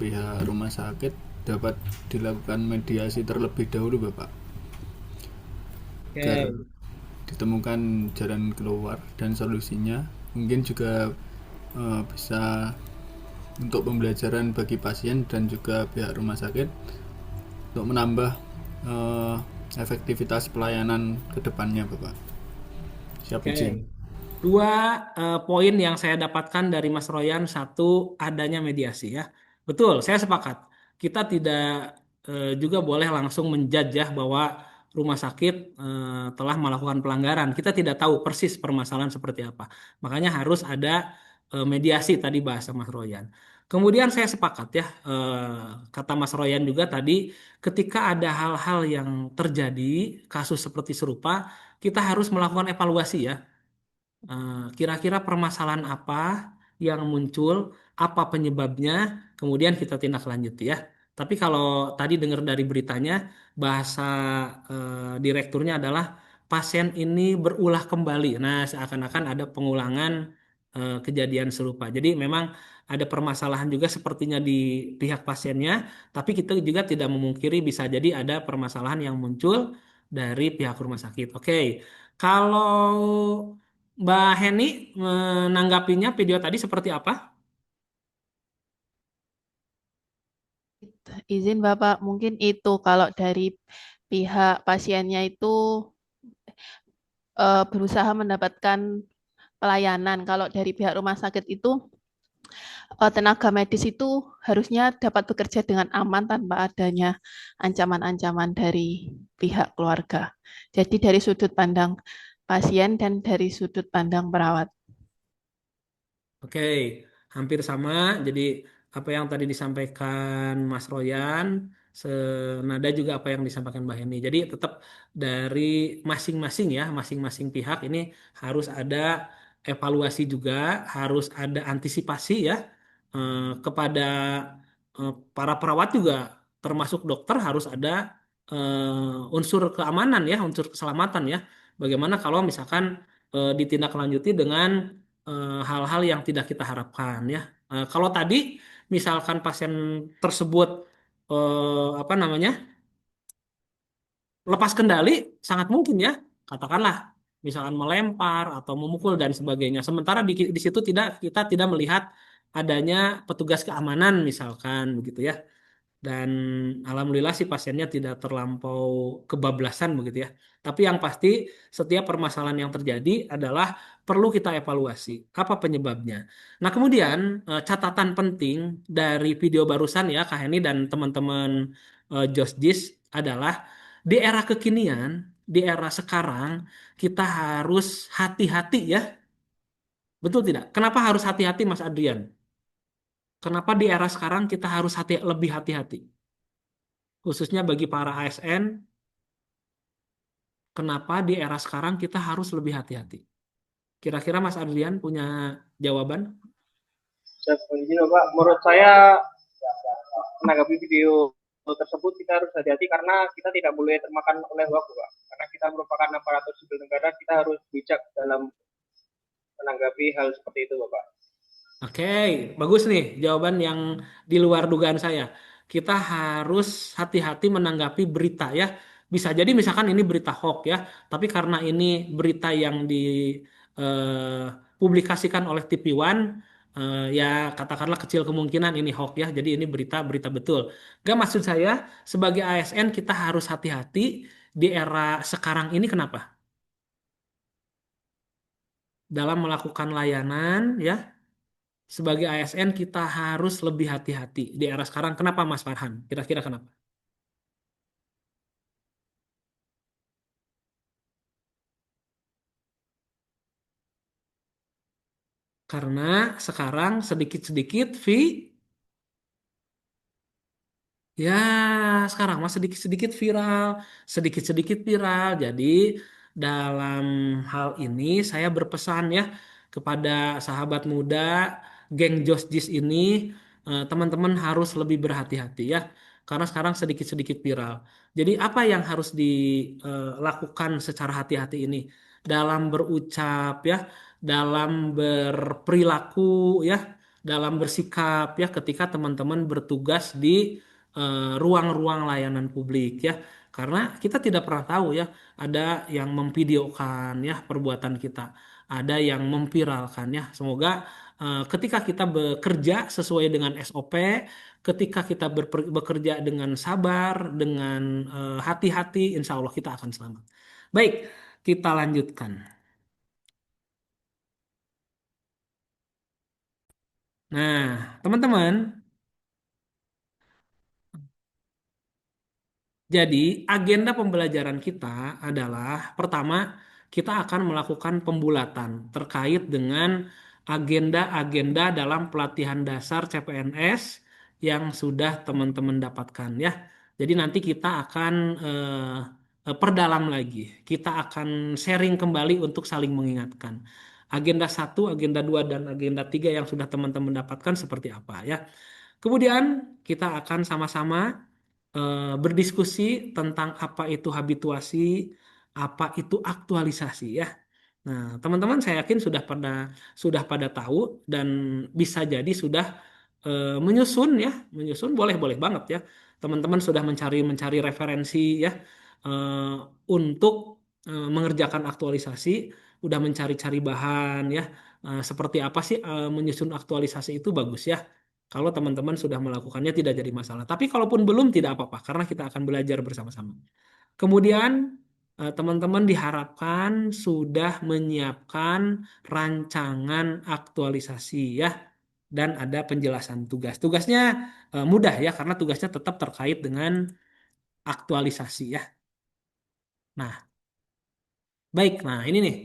pihak rumah sakit dapat dilakukan mediasi terlebih dahulu Bapak. Agar ditemukan jalan keluar dan solusinya. Mungkin juga bisa untuk pembelajaran bagi pasien dan juga pihak rumah sakit untuk menambah efektivitas pelayanan ke depannya Bapak. Siap izin. Dua poin yang saya dapatkan dari Mas Royan, satu adanya mediasi ya. Betul, saya sepakat. Kita tidak juga boleh langsung menjajah bahwa rumah sakit telah melakukan pelanggaran. Kita tidak tahu persis permasalahan seperti apa. Makanya harus ada mediasi tadi bahasa Mas Royan. Kemudian saya sepakat ya, kata Mas Royan juga tadi, ketika ada hal-hal yang terjadi, kasus seperti serupa, kita harus melakukan evaluasi ya. Kira-kira permasalahan apa yang muncul, apa penyebabnya, kemudian kita tindak lanjuti ya. Tapi kalau tadi dengar dari beritanya, bahasa direkturnya adalah pasien ini berulah kembali. Nah, seakan-akan ada pengulangan kejadian serupa. Jadi memang ada permasalahan juga sepertinya di pihak pasiennya, tapi kita juga tidak memungkiri bisa jadi ada permasalahan yang muncul dari pihak rumah sakit. Oke, kalau Mbak Heni menanggapinya video tadi seperti apa? Izin Bapak, mungkin itu kalau dari pihak pasiennya itu berusaha mendapatkan pelayanan. Kalau dari pihak rumah sakit itu tenaga medis itu harusnya dapat bekerja dengan aman tanpa adanya ancaman-ancaman dari pihak keluarga. Jadi dari sudut pandang pasien dan dari sudut pandang perawat. Oke, hampir sama. Jadi apa yang tadi disampaikan Mas Royan, senada juga apa yang disampaikan Mbak Heni. Jadi tetap dari masing-masing ya, masing-masing pihak ini harus ada evaluasi juga, harus ada antisipasi ya kepada para perawat juga termasuk dokter harus ada unsur keamanan ya, unsur keselamatan ya. Bagaimana kalau misalkan ditindaklanjuti dengan hal-hal yang tidak kita harapkan ya. Kalau tadi misalkan pasien tersebut apa namanya lepas kendali, sangat mungkin ya, katakanlah misalkan melempar atau memukul dan sebagainya. Sementara di situ kita tidak melihat adanya petugas keamanan misalkan begitu ya. Dan alhamdulillah sih pasiennya tidak terlampau kebablasan begitu ya. Tapi yang pasti setiap permasalahan yang terjadi adalah perlu kita evaluasi apa penyebabnya. Nah kemudian catatan penting dari video barusan ya Kak Heni dan teman-teman Josjis adalah di era kekinian, di era sekarang kita harus hati-hati ya. Betul tidak? Kenapa harus hati-hati Mas Adrian? Kenapa di era sekarang kita harus lebih hati-hati? Khususnya bagi para ASN, kenapa di era sekarang kita harus lebih hati-hati? Kira-kira Mas Adrian punya jawaban? Saya izin Pak, menurut saya menanggapi video tersebut kita harus hati-hati karena kita tidak boleh termakan oleh hoax Pak. Karena kita merupakan aparatur sipil negara, kita harus bijak dalam menanggapi hal seperti itu Bapak. Oke, bagus nih jawaban yang di luar dugaan saya. Kita harus hati-hati menanggapi berita ya. Bisa jadi misalkan ini berita hoax ya, tapi karena ini berita yang dipublikasikan oleh TV One, ya katakanlah kecil kemungkinan ini hoax ya. Jadi ini berita-berita betul. Gak maksud saya sebagai ASN kita harus hati-hati di era sekarang ini kenapa? Dalam melakukan layanan ya sebagai ASN kita harus lebih hati-hati di era sekarang. Kenapa Mas Farhan? Kira-kira kenapa? Karena sekarang sedikit-sedikit ya sekarang mas sedikit-sedikit viral, sedikit-sedikit viral. Jadi dalam hal ini saya berpesan ya kepada sahabat muda, geng Josjis ini, teman-teman harus lebih berhati-hati ya. Karena sekarang sedikit-sedikit viral. Jadi apa yang harus dilakukan secara hati-hati ini? Dalam berucap ya, dalam berperilaku ya, dalam bersikap ya ketika teman-teman bertugas di ruang-ruang layanan publik ya karena kita tidak pernah tahu ya ada yang memvideokan ya perbuatan kita ada yang memviralkan ya semoga ketika kita bekerja sesuai dengan SOP ketika kita bekerja dengan sabar dengan hati-hati insya Allah kita akan selamat baik kita lanjutkan nah teman-teman jadi, agenda pembelajaran kita adalah pertama, kita akan melakukan pembulatan terkait dengan agenda-agenda dalam pelatihan dasar CPNS yang sudah teman-teman dapatkan ya. Jadi nanti kita akan perdalam lagi. Kita akan sharing kembali untuk saling mengingatkan. Agenda 1, agenda 2, dan agenda 3 yang sudah teman-teman dapatkan seperti apa ya. Kemudian kita akan sama-sama berdiskusi tentang apa itu habituasi, apa itu aktualisasi ya. Nah, teman-teman saya yakin sudah pada tahu dan bisa jadi sudah menyusun ya, menyusun boleh-boleh banget ya. Teman-teman sudah mencari referensi ya eh, untuk mengerjakan aktualisasi, udah mencari-cari bahan ya. Seperti apa sih menyusun aktualisasi itu bagus ya. Kalau teman-teman sudah melakukannya tidak jadi masalah. Tapi kalaupun belum tidak apa-apa karena kita akan belajar bersama-sama. Kemudian teman-teman diharapkan sudah menyiapkan rancangan aktualisasi ya dan ada penjelasan tugas. Tugasnya mudah ya karena tugasnya tetap terkait dengan aktualisasi ya. Nah, baik. Nah, ini nih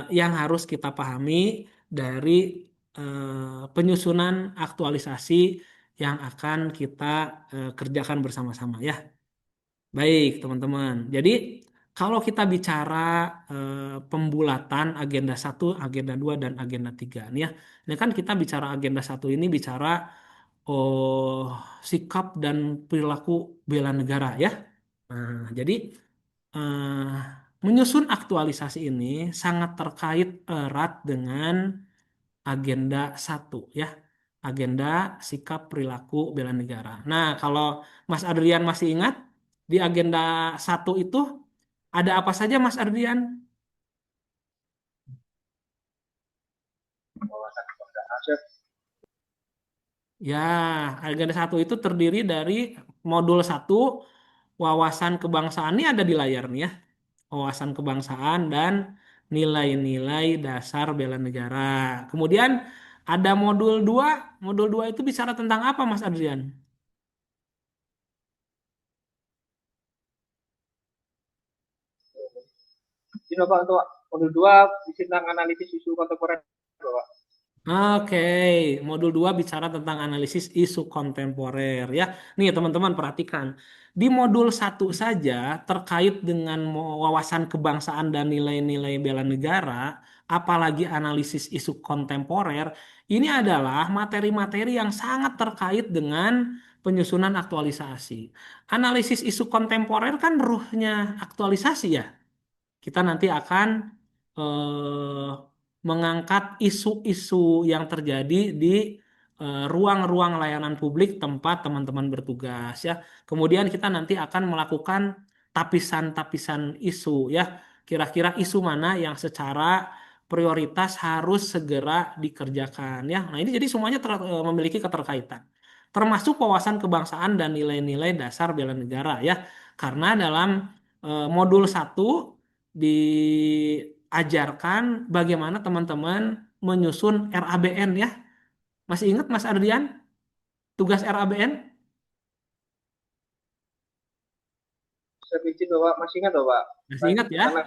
yang harus kita pahami dari penyusunan aktualisasi yang akan kita kerjakan bersama-sama ya. Baik, teman-teman. Jadi, kalau kita bicara pembulatan agenda 1, agenda 2, dan agenda 3 nih ya. Ini kan kita bicara agenda 1 ini bicara oh, sikap dan perilaku bela negara ya. Nah, jadi eh, menyusun aktualisasi ini sangat terkait erat dengan agenda satu ya, agenda sikap perilaku bela negara. Nah, kalau Mas Adrian masih ingat di agenda satu itu ada apa saja Mas Adrian? Ya, agenda satu itu terdiri dari modul satu wawasan kebangsaan ini ada di layar nih ya. Wawasan kebangsaan dan nilai-nilai dasar bela negara. Kemudian ada modul 2. Modul 2 itu bicara tentang apa Mas Adrian? Jadi Bapak untuk modul 2 tentang analisis isu kontemporer Bapak. Oke, modul 2 bicara tentang analisis isu kontemporer ya. Nih teman-teman perhatikan. Di modul satu saja terkait dengan wawasan kebangsaan dan nilai-nilai bela negara, apalagi analisis isu kontemporer, ini adalah materi-materi yang sangat terkait dengan penyusunan aktualisasi. Analisis isu kontemporer kan ruhnya aktualisasi ya. Kita nanti akan eh, mengangkat isu-isu yang terjadi di ruang-ruang layanan publik tempat teman-teman bertugas ya. Kemudian kita nanti akan melakukan tapisan-tapisan isu ya. Kira-kira isu mana yang secara prioritas harus segera dikerjakan ya. Nah, ini jadi semuanya memiliki keterkaitan. Termasuk wawasan kebangsaan dan nilai-nilai dasar bela negara ya. Karena dalam modul satu diajarkan bagaimana teman-teman menyusun RABN ya. Masih ingat Mas Adrian tugas RABN? Saya izin Bapak, masih ingat Bapak? Masih ingat ya? Karena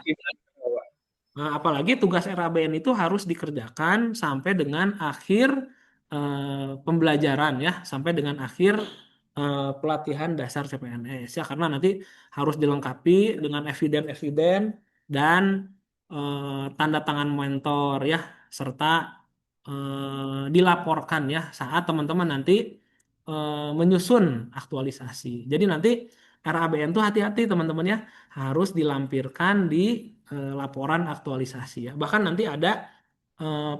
Bapak. Nah, apalagi tugas RABN itu harus dikerjakan sampai dengan akhir pembelajaran ya, sampai dengan akhir pelatihan dasar CPNS ya, karena nanti harus dilengkapi dengan eviden-eviden dan tanda tangan mentor ya, serta dilaporkan ya saat teman-teman nanti menyusun aktualisasi. Jadi nanti RABN tuh hati-hati teman-teman ya, harus dilampirkan di laporan aktualisasi ya. Bahkan nanti ada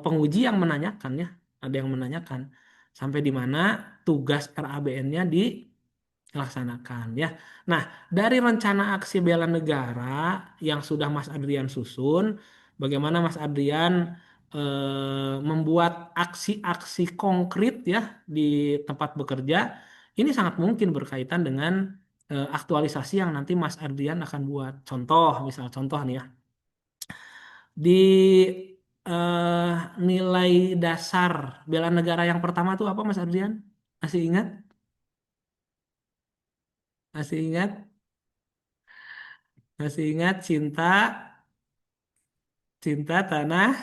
penguji yang menanyakan ya, ada yang menanyakan sampai di mana tugas RABN-nya dilaksanakan ya. Nah, dari rencana aksi bela negara yang sudah Mas Adrian susun, bagaimana Mas Adrian membuat aksi-aksi konkret ya di tempat bekerja, ini sangat mungkin berkaitan dengan aktualisasi yang nanti Mas Adrian akan buat. Contoh, misal contoh nih ya. Di eh, nilai dasar bela negara yang pertama tuh apa Mas Adrian? Masih ingat? Masih ingat? Masih ingat cinta tanah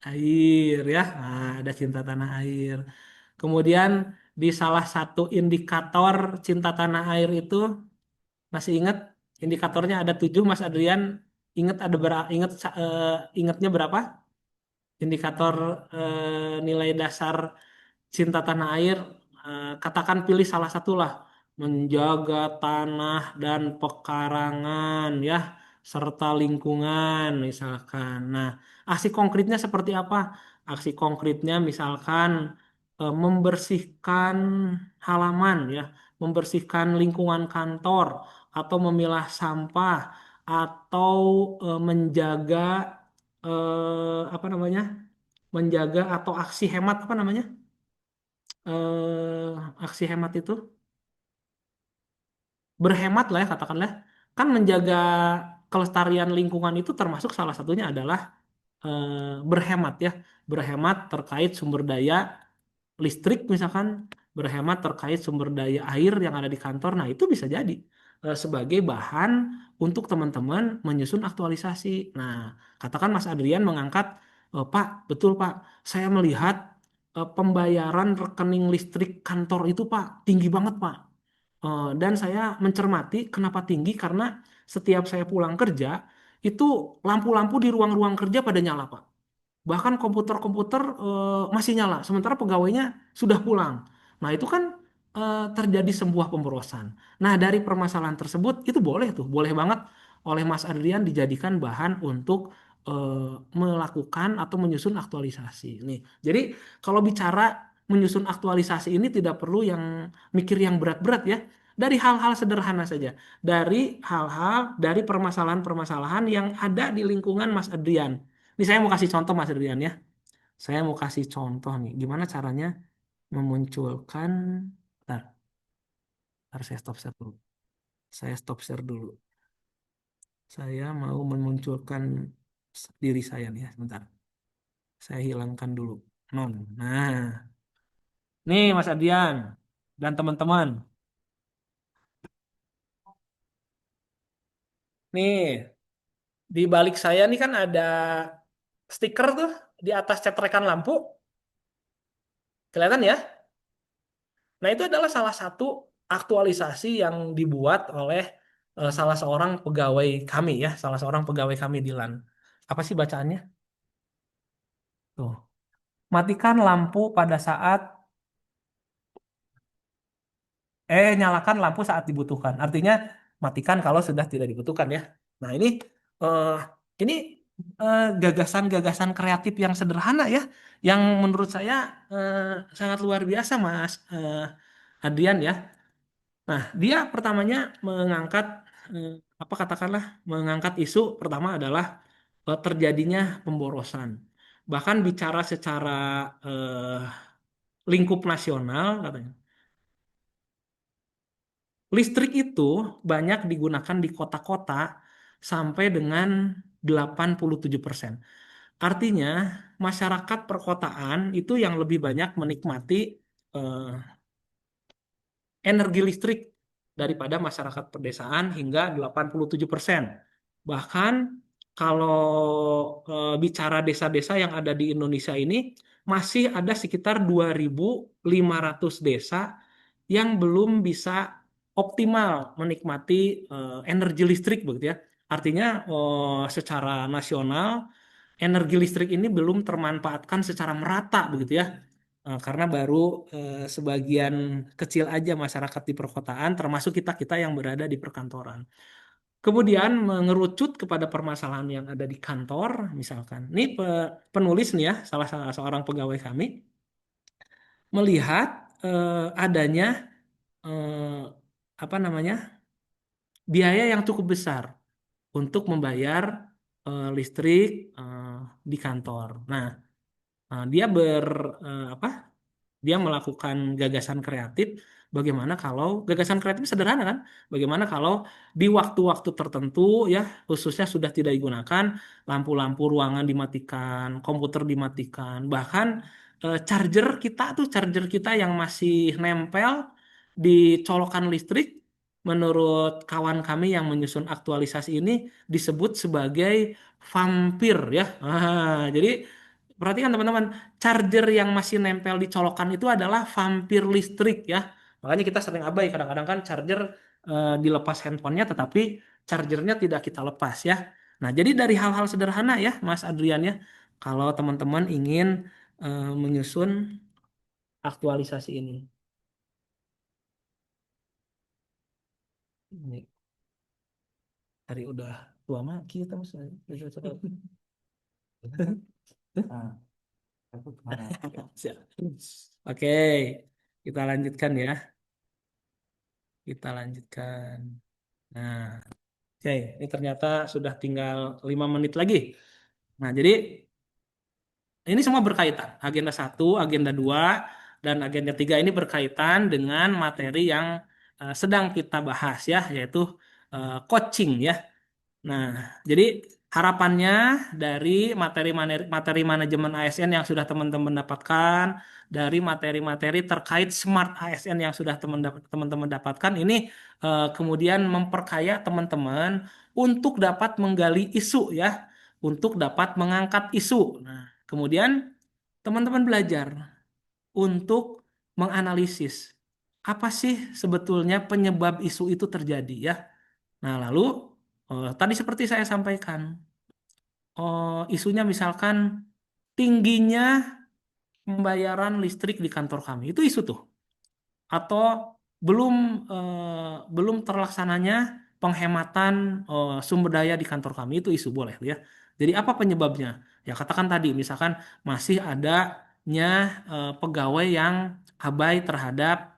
air ya. Nah, ada cinta tanah air. Kemudian di salah satu indikator cinta tanah air itu masih ingat indikatornya ada 7 Mas Adrian. Ingat ada berapa? Ingatnya berapa? Indikator nilai dasar cinta tanah air, katakan pilih salah satu lah. Menjaga tanah dan pekarangan ya, serta lingkungan misalkan. Nah, aksi konkretnya seperti apa? Aksi konkretnya misalkan membersihkan halaman ya, membersihkan lingkungan kantor atau memilah sampah atau menjaga apa namanya? Menjaga atau aksi hemat apa namanya? Aksi hemat itu berhemat lah ya katakanlah, kan menjaga kelestarian lingkungan itu termasuk salah satunya adalah berhemat ya, berhemat terkait sumber daya listrik misalkan, berhemat terkait sumber daya air yang ada di kantor. Nah, itu bisa jadi sebagai bahan untuk teman-teman menyusun aktualisasi. Nah, katakan Mas Adrian mengangkat, Pak, betul Pak, saya melihat pembayaran rekening listrik kantor itu Pak tinggi banget Pak. Dan saya mencermati kenapa tinggi karena setiap saya pulang kerja itu lampu-lampu di ruang-ruang kerja pada nyala Pak. Bahkan komputer-komputer masih nyala, sementara pegawainya sudah pulang. Nah, itu kan terjadi sebuah pemborosan. Nah, dari permasalahan tersebut itu boleh tuh, boleh banget oleh Mas Adrian dijadikan bahan untuk melakukan atau menyusun aktualisasi. Nih, jadi kalau bicara menyusun aktualisasi ini tidak perlu yang mikir yang berat-berat ya. Dari hal-hal sederhana saja. Dari permasalahan-permasalahan yang ada di lingkungan Mas Adrian. Ini saya mau kasih contoh Mas Adrian ya. Saya mau kasih contoh nih, gimana caranya memunculkan, bentar, bentar saya stop share dulu. Saya stop share dulu. Saya mau memunculkan diri saya nih ya, sebentar. Saya hilangkan dulu. Non. Nah, nih Mas Adrian dan teman-teman. Nih, di balik saya nih kan ada stiker tuh di atas cetrekan lampu. Kelihatan ya? Nah, itu adalah salah satu aktualisasi yang dibuat oleh salah seorang pegawai kami ya, salah seorang pegawai kami di LAN. Apa sih bacaannya? Tuh. Matikan lampu pada saat nyalakan lampu saat dibutuhkan. Artinya matikan kalau sudah tidak dibutuhkan ya. Nah, eh, ini gagasan-gagasan kreatif yang sederhana ya, yang menurut saya eh, sangat luar biasa Mas Adrian ya. Nah, dia pertamanya mengangkat eh, apa katakanlah mengangkat isu pertama adalah terjadinya pemborosan. Bahkan bicara secara eh, lingkup nasional katanya. Listrik itu banyak digunakan di kota-kota sampai dengan 87%. Artinya, masyarakat perkotaan itu yang lebih banyak menikmati eh, energi listrik daripada masyarakat pedesaan hingga 87%. Bahkan kalau bicara desa-desa yang ada di Indonesia ini masih ada sekitar 2.500 desa yang belum bisa optimal menikmati energi listrik begitu ya. Artinya secara nasional energi listrik ini belum termanfaatkan secara merata begitu ya. Karena baru sebagian kecil aja masyarakat di perkotaan, termasuk kita-kita yang berada di perkantoran. Kemudian mengerucut kepada permasalahan yang ada di kantor, misalkan. Ini penulis nih ya, salah seorang pegawai kami, melihat adanya eh, apa namanya biaya yang cukup besar untuk membayar listrik di kantor. Nah, dia apa? Dia melakukan gagasan kreatif. Bagaimana kalau gagasan kreatif sederhana kan? Bagaimana kalau di waktu-waktu tertentu ya, khususnya sudah tidak digunakan, lampu-lampu ruangan dimatikan, komputer dimatikan, bahkan charger kita yang masih nempel di colokan listrik, menurut kawan kami yang menyusun aktualisasi ini disebut sebagai vampir ya. Jadi perhatikan teman-teman, charger yang masih nempel di colokan itu adalah vampir listrik ya. Makanya kita sering abai kadang-kadang kan charger dilepas handphonenya tetapi chargernya tidak kita lepas ya. Nah, jadi dari hal-hal sederhana ya Mas Adrian ya. Kalau teman-teman ingin menyusun aktualisasi ini. Ini hari udah tua maki kita Mas. Siap. Oke, kita lanjutkan ya. Kita lanjutkan. Nah, oke, ini ternyata sudah tinggal 5 menit lagi. Nah, jadi ini semua berkaitan. Agenda 1, agenda 2, dan agenda 3 ini berkaitan dengan materi yang sedang kita bahas ya, yaitu coaching ya. Nah, jadi harapannya dari materi manajemen ASN yang sudah teman-teman dapatkan, dari materi-materi terkait smart ASN yang sudah teman-teman dapatkan, ini kemudian memperkaya teman-teman untuk dapat menggali isu ya, untuk dapat mengangkat isu. Nah, kemudian teman-teman belajar untuk menganalisis apa sih sebetulnya penyebab isu itu terjadi ya. Nah, lalu tadi seperti saya sampaikan, isunya misalkan tingginya pembayaran listrik di kantor kami. Itu isu tuh. atau belum belum terlaksananya penghematan sumber daya di kantor kami itu isu boleh ya. Jadi apa penyebabnya? Ya katakan tadi misalkan masih adanya pegawai yang abai terhadap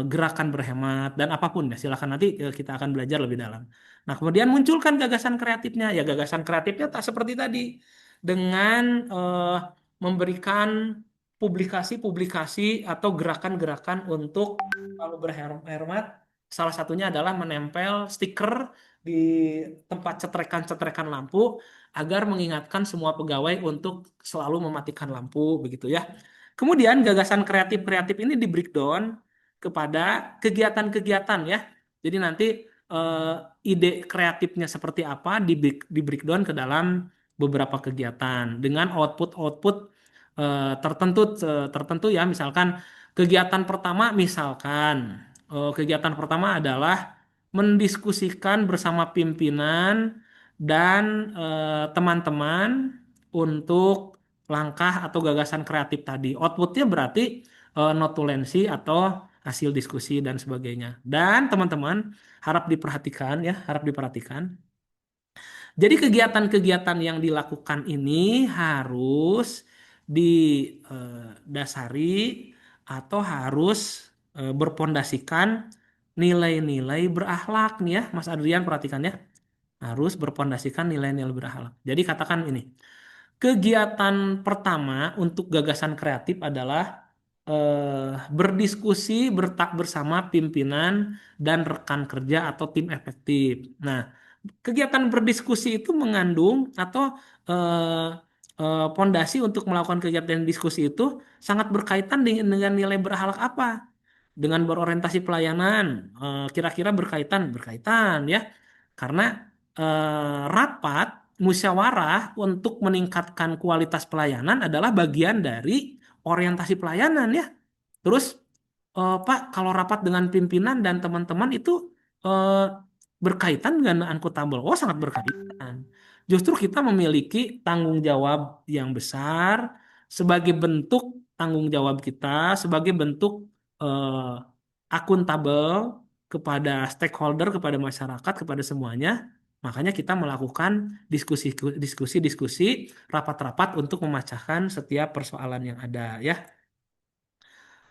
gerakan berhemat dan apapun ya silakan nanti kita akan belajar lebih dalam. Nah, kemudian munculkan gagasan kreatifnya. Ya gagasan kreatifnya tak seperti tadi dengan memberikan publikasi-publikasi atau gerakan-gerakan untuk lalu berhemat. Salah satunya adalah menempel stiker di tempat cetrekan-cetrekan lampu agar mengingatkan semua pegawai untuk selalu mematikan lampu begitu ya. Kemudian gagasan kreatif-kreatif ini di breakdown kepada kegiatan-kegiatan ya. Jadi nanti eh, ide kreatifnya seperti apa di breakdown ke dalam beberapa kegiatan dengan output-output tertentu ya. Misalkan kegiatan pertama adalah mendiskusikan bersama pimpinan dan teman-teman untuk langkah atau gagasan kreatif tadi. Outputnya berarti notulensi atau hasil diskusi dan sebagainya. Dan teman-teman harap diperhatikan. Jadi kegiatan-kegiatan yang dilakukan ini harus didasari atau harus berpondasikan nilai-nilai berakhlak nih ya, Mas Adrian perhatikan ya. Harus berpondasikan nilai-nilai berakhlak. Jadi katakan ini, kegiatan pertama untuk gagasan kreatif adalah berdiskusi bersama pimpinan dan rekan kerja atau tim efektif. Nah, kegiatan berdiskusi itu mengandung atau pondasi untuk melakukan kegiatan diskusi itu sangat berkaitan dengan nilai berakhlak apa? Dengan berorientasi pelayanan, kira-kira berkaitan ya. Karena rapat musyawarah untuk meningkatkan kualitas pelayanan adalah bagian dari orientasi pelayanan ya. Terus Pak, kalau rapat dengan pimpinan dan teman-teman itu eh, berkaitan dengan akuntabel. Oh, sangat berkaitan. Justru kita memiliki tanggung jawab yang besar sebagai bentuk tanggung jawab kita, sebagai bentuk eh, akuntabel kepada stakeholder, kepada masyarakat, kepada semuanya. Makanya kita melakukan diskusi, rapat-rapat untuk memecahkan setiap persoalan yang ada ya.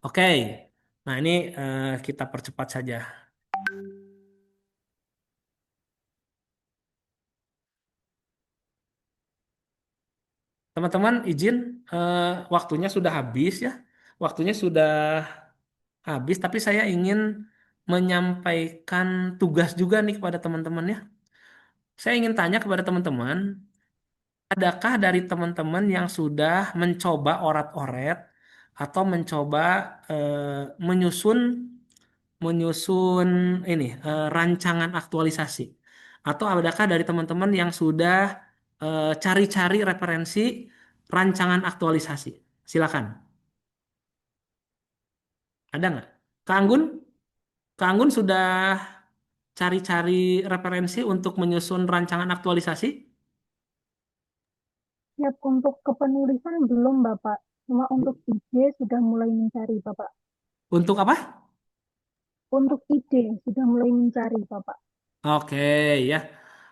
Oke, nah ini kita percepat saja. Teman-teman izin waktunya sudah habis ya. Waktunya sudah habis, tapi saya ingin menyampaikan tugas juga nih kepada teman-teman ya. Saya ingin tanya kepada teman-teman, adakah dari teman-teman yang sudah mencoba orat-oret atau mencoba menyusun menyusun ini rancangan aktualisasi? Atau adakah dari teman-teman yang sudah cari-cari referensi rancangan aktualisasi? Silakan. Ada nggak? Kak Anggun? Kak Anggun sudah cari-cari referensi untuk menyusun rancangan aktualisasi? Siap untuk kepenulisan belum, Bapak. Cuma untuk ide sudah mulai mencari, Bapak. Untuk apa? Untuk ide sudah mulai mencari, Bapak. Oke ya.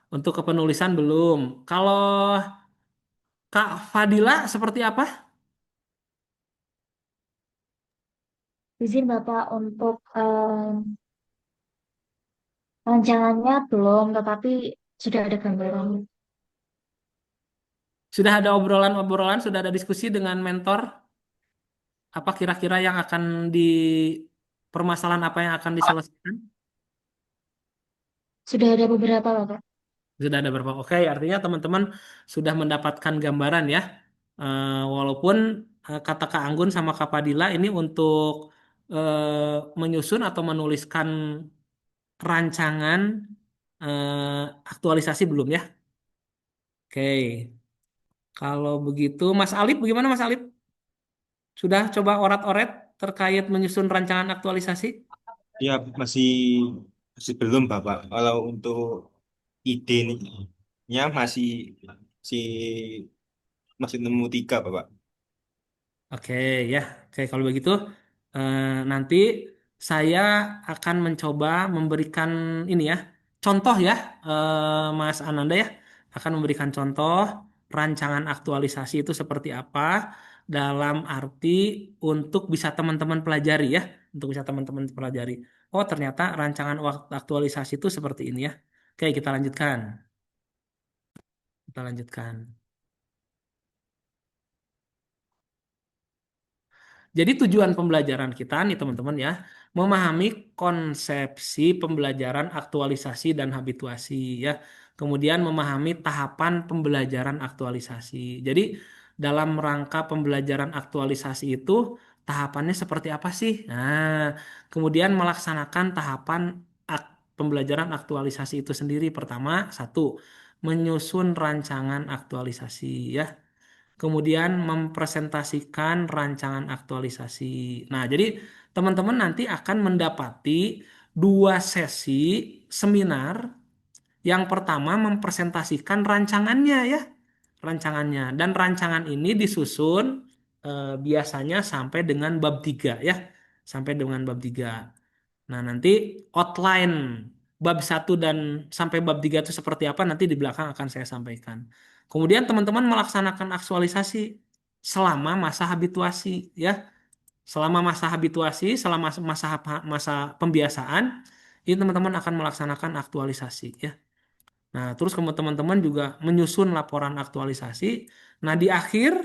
Untuk kepenulisan belum. Kalau Kak Fadila seperti apa? Izin Bapak untuk rancangannya belum, tetapi sudah ada gambaran. Sudah ada obrolan-obrolan, sudah ada diskusi dengan mentor? Apa kira-kira yang akan permasalahan apa yang akan diselesaikan? Sudah ada beberapa, Bapak. Sudah ada berapa? Oke, artinya teman-teman sudah mendapatkan gambaran ya. Walaupun kata Kak Anggun sama Kak Padila ini untuk menyusun atau menuliskan rancangan aktualisasi belum ya. Oke, kalau begitu Mas Alip bagaimana Mas Alip? Sudah coba orat-oret terkait menyusun rancangan aktualisasi? Ya, masih masih belum, Bapak. Kalau untuk idenya masih masih nemu tiga, Bapak. Oke ya, oke kalau begitu Nanti saya akan mencoba memberikan ini ya, contoh ya, Mas Ananda ya, akan memberikan contoh rancangan aktualisasi itu seperti apa dalam arti untuk bisa teman-teman pelajari ya, untuk bisa teman-teman pelajari. Oh, ternyata rancangan aktualisasi itu seperti ini ya. Oke, kita lanjutkan. Kita lanjutkan. Jadi tujuan pembelajaran kita nih teman-teman ya, memahami konsepsi pembelajaran aktualisasi dan habituasi ya. Kemudian memahami tahapan pembelajaran aktualisasi. Jadi dalam rangka pembelajaran aktualisasi itu tahapannya seperti apa sih? Nah, kemudian melaksanakan tahapan pembelajaran aktualisasi itu sendiri. Pertama, satu, menyusun rancangan aktualisasi ya, kemudian mempresentasikan rancangan aktualisasi. Nah, jadi teman-teman nanti akan mendapati dua sesi seminar. Yang pertama mempresentasikan rancangannya ya, rancangannya. Dan rancangan ini disusun biasanya sampai dengan bab 3 ya, sampai dengan bab 3. Nah, nanti outline bab 1 dan sampai bab 3 itu seperti apa nanti di belakang akan saya sampaikan. Kemudian teman-teman melaksanakan aktualisasi selama masa habituasi ya. Selama masa habituasi, selama masa pembiasaan, ini teman-teman akan melaksanakan aktualisasi ya. Nah, terus teman-teman juga menyusun laporan aktualisasi. Nah, di akhir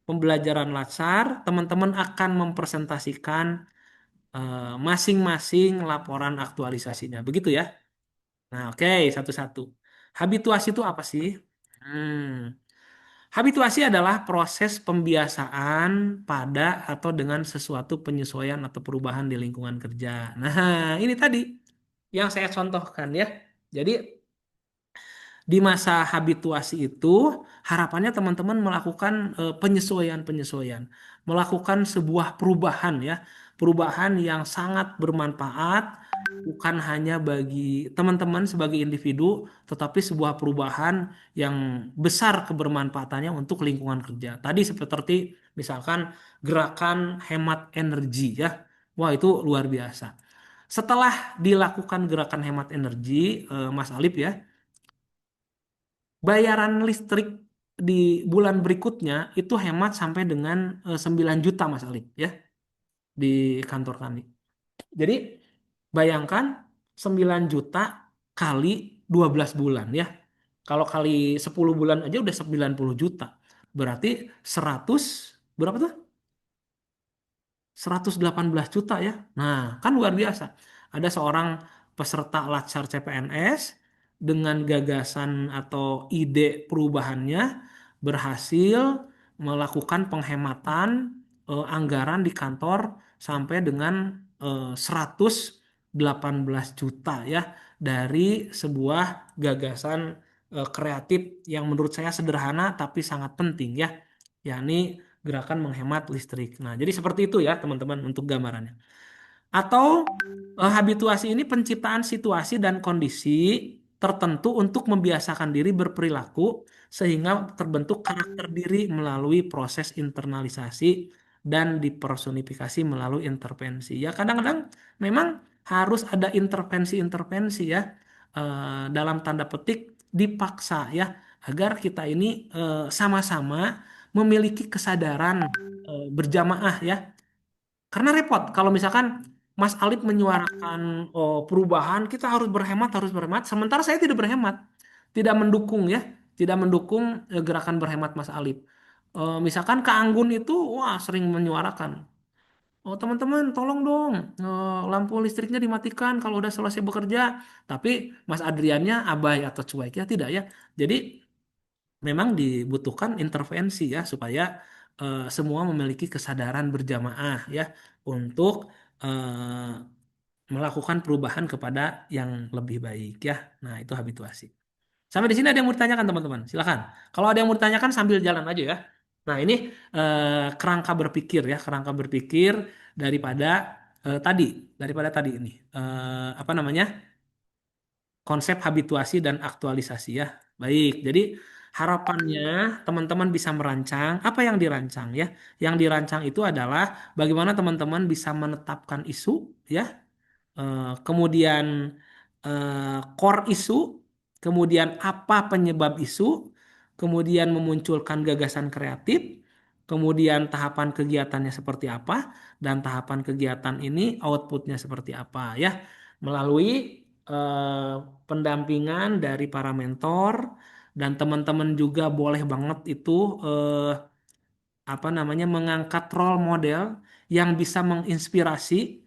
pembelajaran latsar, teman-teman akan mempresentasikan masing-masing laporan aktualisasinya. Begitu ya. Nah, oke, satu-satu. Habituasi itu apa sih? Habituasi adalah proses pembiasaan pada atau dengan sesuatu penyesuaian atau perubahan di lingkungan kerja. Nah, ini tadi yang saya contohkan ya. Jadi di masa habituasi itu harapannya teman-teman melakukan penyesuaian-penyesuaian, melakukan sebuah perubahan ya, perubahan yang sangat bermanfaat bukan hanya bagi teman-teman sebagai individu, tetapi sebuah perubahan yang besar kebermanfaatannya untuk lingkungan kerja. Tadi seperti misalkan gerakan hemat energi ya, wah itu luar biasa. Setelah dilakukan gerakan hemat energi, Mas Alip ya, bayaran listrik di bulan berikutnya itu hemat sampai dengan 9 juta Mas Alip ya di kantor kami. Jadi bayangkan 9 juta kali 12 bulan ya. Kalau kali 10 bulan aja udah 90 juta. Berarti 100 berapa tuh? 118 juta ya. Nah, kan luar biasa. Ada seorang peserta Latsar CPNS dengan gagasan atau ide perubahannya berhasil melakukan penghematan anggaran di kantor sampai dengan 118 juta ya dari sebuah gagasan kreatif yang menurut saya sederhana tapi sangat penting ya, yakni gerakan menghemat listrik. Nah, jadi seperti itu ya teman-teman untuk gambarannya. Atau habituasi ini penciptaan situasi dan kondisi tertentu untuk membiasakan diri berperilaku sehingga terbentuk karakter diri melalui proses internalisasi dan dipersonifikasi melalui intervensi. Ya kadang-kadang memang harus ada intervensi-intervensi ya, dalam tanda petik dipaksa ya agar kita ini sama-sama memiliki kesadaran berjamaah ya. Karena repot kalau misalkan Mas Alip menyuarakan perubahan, kita harus berhemat, sementara saya tidak berhemat, tidak mendukung ya, tidak mendukung gerakan berhemat Mas Alip. Misalkan Kak Anggun itu, wah sering menyuarakan, oh teman-teman tolong dong lampu listriknya dimatikan kalau udah selesai bekerja, tapi Mas Adriannya abai atau cuek ya tidak ya. Jadi memang dibutuhkan intervensi ya supaya semua memiliki kesadaran berjamaah ya untuk melakukan perubahan kepada yang lebih baik ya. Nah, itu habituasi. Sampai di sini ada yang mau ditanyakan teman-teman? Silakan. Kalau ada yang mau ditanyakan sambil jalan aja ya. Nah, ini kerangka berpikir ya, kerangka berpikir daripada tadi, daripada tadi ini. Apa namanya? Konsep habituasi dan aktualisasi ya. Baik, jadi harapannya teman-teman bisa merancang apa yang dirancang ya. Yang dirancang itu adalah bagaimana teman-teman bisa menetapkan isu ya, kemudian core isu, kemudian apa penyebab isu, kemudian memunculkan gagasan kreatif, kemudian tahapan kegiatannya seperti apa, dan tahapan kegiatan ini outputnya seperti apa ya, melalui eh, pendampingan dari para mentor dan teman-teman juga boleh banget itu eh, apa namanya mengangkat role model yang bisa menginspirasi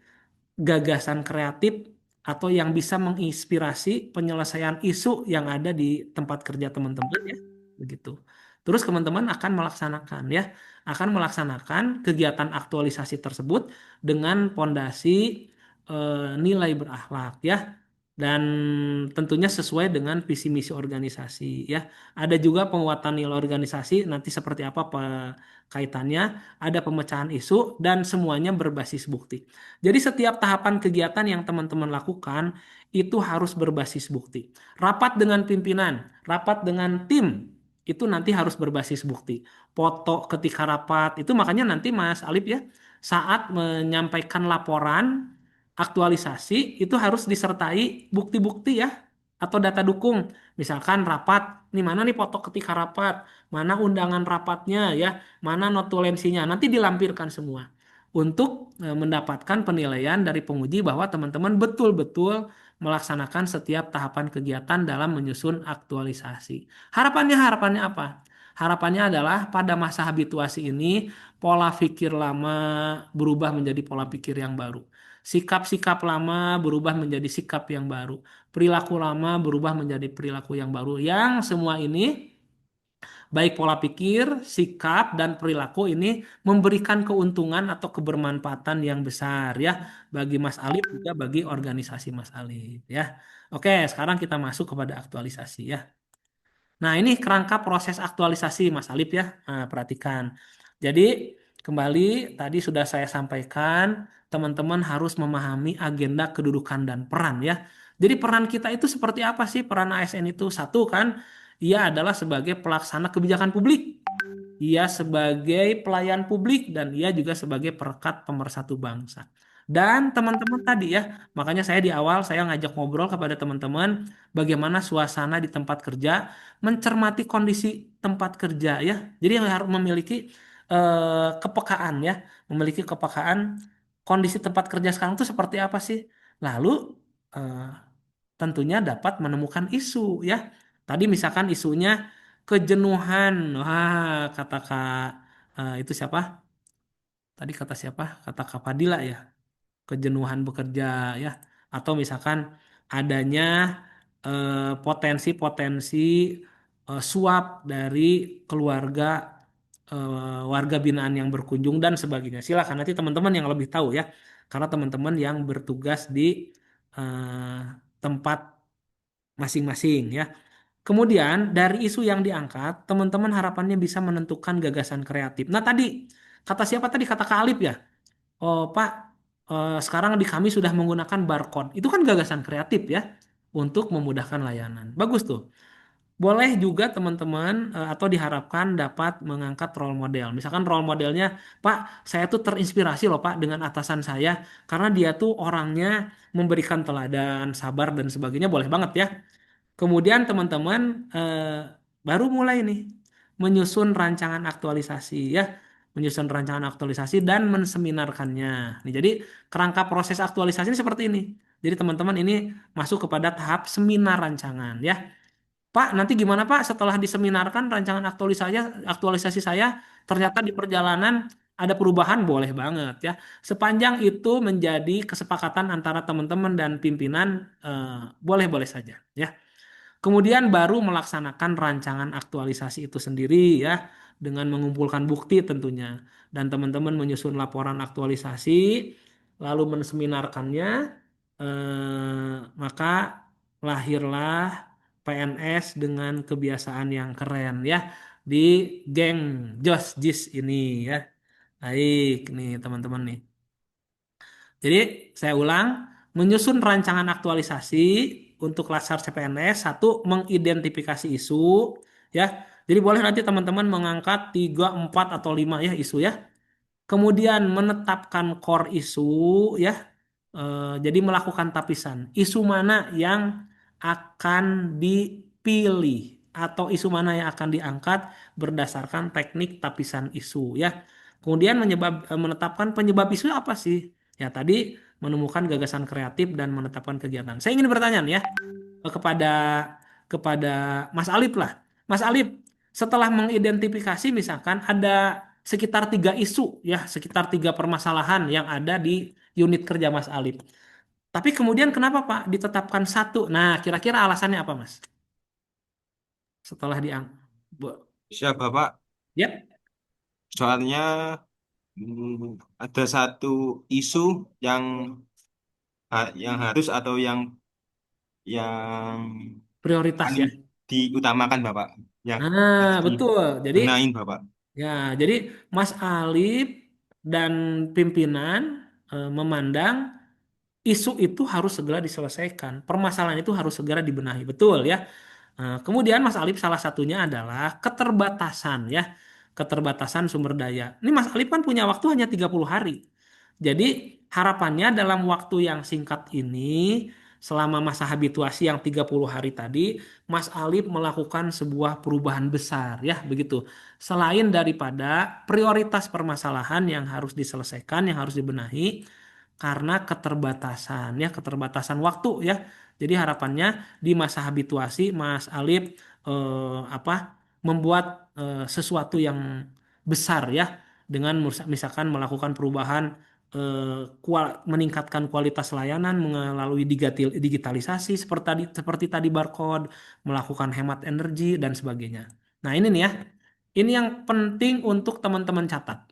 gagasan kreatif atau yang bisa menginspirasi penyelesaian isu yang ada di tempat kerja teman-teman ya begitu. Terus teman-teman akan melaksanakan ya, akan melaksanakan kegiatan aktualisasi tersebut dengan pondasi nilai berakhlak ya, dan tentunya sesuai dengan visi misi organisasi ya. Ada juga penguatan nilai organisasi nanti seperti apa kaitannya, ada pemecahan isu dan semuanya berbasis bukti. Jadi setiap tahapan kegiatan yang teman-teman lakukan itu harus berbasis bukti. Rapat dengan pimpinan, rapat dengan tim itu nanti harus berbasis bukti. Foto ketika rapat itu makanya nanti Mas Alip ya saat menyampaikan laporan aktualisasi itu harus disertai bukti-bukti ya atau data dukung. Misalkan rapat, nih mana nih foto ketika rapat, mana undangan rapatnya ya, mana notulensinya. Nanti dilampirkan semua untuk mendapatkan penilaian dari penguji bahwa teman-teman betul-betul melaksanakan setiap tahapan kegiatan dalam menyusun aktualisasi. Harapannya apa? Harapannya adalah pada masa habituasi ini pola pikir lama berubah menjadi pola pikir yang baru. Sikap-sikap lama berubah menjadi sikap yang baru. Perilaku lama berubah menjadi perilaku yang baru. Yang semua ini baik pola pikir, sikap, dan perilaku ini memberikan keuntungan atau kebermanfaatan yang besar ya bagi Mas Alif juga bagi organisasi Mas Alif ya. Oke, sekarang kita masuk kepada aktualisasi ya. Nah, ini kerangka proses aktualisasi Mas Alif ya. Nah, perhatikan. Jadi, kembali tadi sudah saya sampaikan, teman-teman harus memahami agenda, kedudukan, dan peran ya. Jadi peran kita itu seperti apa sih? Peran ASN itu satu kan, ia adalah sebagai pelaksana kebijakan publik. Ia sebagai pelayan publik dan ia juga sebagai perekat pemersatu bangsa. Dan teman-teman tadi ya, makanya saya di awal saya ngajak ngobrol kepada teman-teman bagaimana suasana di tempat kerja, mencermati kondisi tempat kerja ya. Jadi yang harus memiliki kepekaan ya, memiliki kepekaan kondisi tempat kerja sekarang itu seperti apa sih. Lalu eh, tentunya dapat menemukan isu ya. Tadi misalkan isunya kejenuhan. Wah, kata Kak itu siapa? Tadi kata siapa? Kata Kak Padilla ya. Kejenuhan bekerja ya. Atau misalkan adanya potensi-potensi suap dari keluarga warga binaan yang berkunjung dan sebagainya. Silakan nanti teman-teman yang lebih tahu ya. Karena teman-teman yang bertugas di eh, tempat masing-masing ya. Kemudian dari isu yang diangkat, teman-teman harapannya bisa menentukan gagasan kreatif. Nah tadi, kata siapa tadi? Kata Kak Alip ya? Oh Pak, sekarang di kami sudah menggunakan barcode. Itu kan gagasan kreatif ya, untuk memudahkan layanan. Bagus tuh. Boleh juga teman-teman atau diharapkan dapat mengangkat role model. Misalkan role modelnya, Pak, saya tuh terinspirasi loh Pak dengan atasan saya. Karena dia tuh orangnya memberikan teladan, sabar, dan sebagainya. Boleh banget ya. Kemudian teman-teman baru mulai nih menyusun rancangan aktualisasi ya, menyusun rancangan aktualisasi dan menseminarkannya. Nih, jadi kerangka proses aktualisasi ini seperti ini. Jadi teman-teman ini masuk kepada tahap seminar rancangan ya. Pak, nanti gimana Pak setelah diseminarkan rancangan aktualisasi saya ternyata di perjalanan ada perubahan boleh banget ya. Sepanjang itu menjadi kesepakatan antara teman-teman dan pimpinan boleh-boleh saja ya. Kemudian baru melaksanakan rancangan aktualisasi itu sendiri ya dengan mengumpulkan bukti tentunya dan teman-teman menyusun laporan aktualisasi lalu menseminarkannya maka lahirlah PNS dengan kebiasaan yang keren ya di geng Jos Jis ini ya. Baik nih teman-teman nih. Jadi saya ulang, menyusun rancangan aktualisasi untuk Latsar CPNS, satu mengidentifikasi isu, ya. Jadi boleh nanti teman-teman mengangkat 3, 4, atau 5 ya isu ya. Kemudian menetapkan core isu ya. Jadi melakukan tapisan. Isu mana yang akan dipilih atau isu mana yang akan diangkat berdasarkan teknik tapisan isu ya. Kemudian menetapkan penyebab isu apa sih? Ya tadi menemukan gagasan kreatif dan menetapkan kegiatan. Saya ingin bertanya nih ya kepada kepada Mas Alip lah. Mas Alip, setelah mengidentifikasi misalkan ada sekitar 3 isu ya, sekitar 3 permasalahan yang ada di unit kerja Mas Alip. Tapi kemudian kenapa Pak ditetapkan 1? Nah, kira-kira alasannya apa Mas? Setelah Siap, Bapak. Yep. Soalnya ada satu isu yang yang harus atau yang Prioritas paling ya. diutamakan, Bapak. Yang harus Nah, betul. Jadi dibenain, Bapak. ya, jadi Mas Alip dan pimpinan memandang isu itu harus segera diselesaikan. Permasalahan itu harus segera dibenahi. Betul ya. Kemudian Mas Alip salah satunya adalah keterbatasan ya. Keterbatasan sumber daya. Ini Mas Alip kan punya waktu hanya 30 hari. Jadi harapannya dalam waktu yang singkat ini, selama masa habituasi yang 30 hari tadi, Mas Alip melakukan sebuah perubahan besar ya begitu. Selain daripada prioritas permasalahan yang harus diselesaikan, yang harus dibenahi, karena keterbatasan ya, keterbatasan waktu ya. Jadi harapannya di masa habituasi Mas Alip membuat sesuatu yang besar ya dengan misalkan melakukan perubahan meningkatkan kualitas layanan melalui digitalisasi seperti tadi barcode, melakukan hemat energi dan sebagainya. Nah, ini nih ya. Ini yang penting untuk teman-teman catat.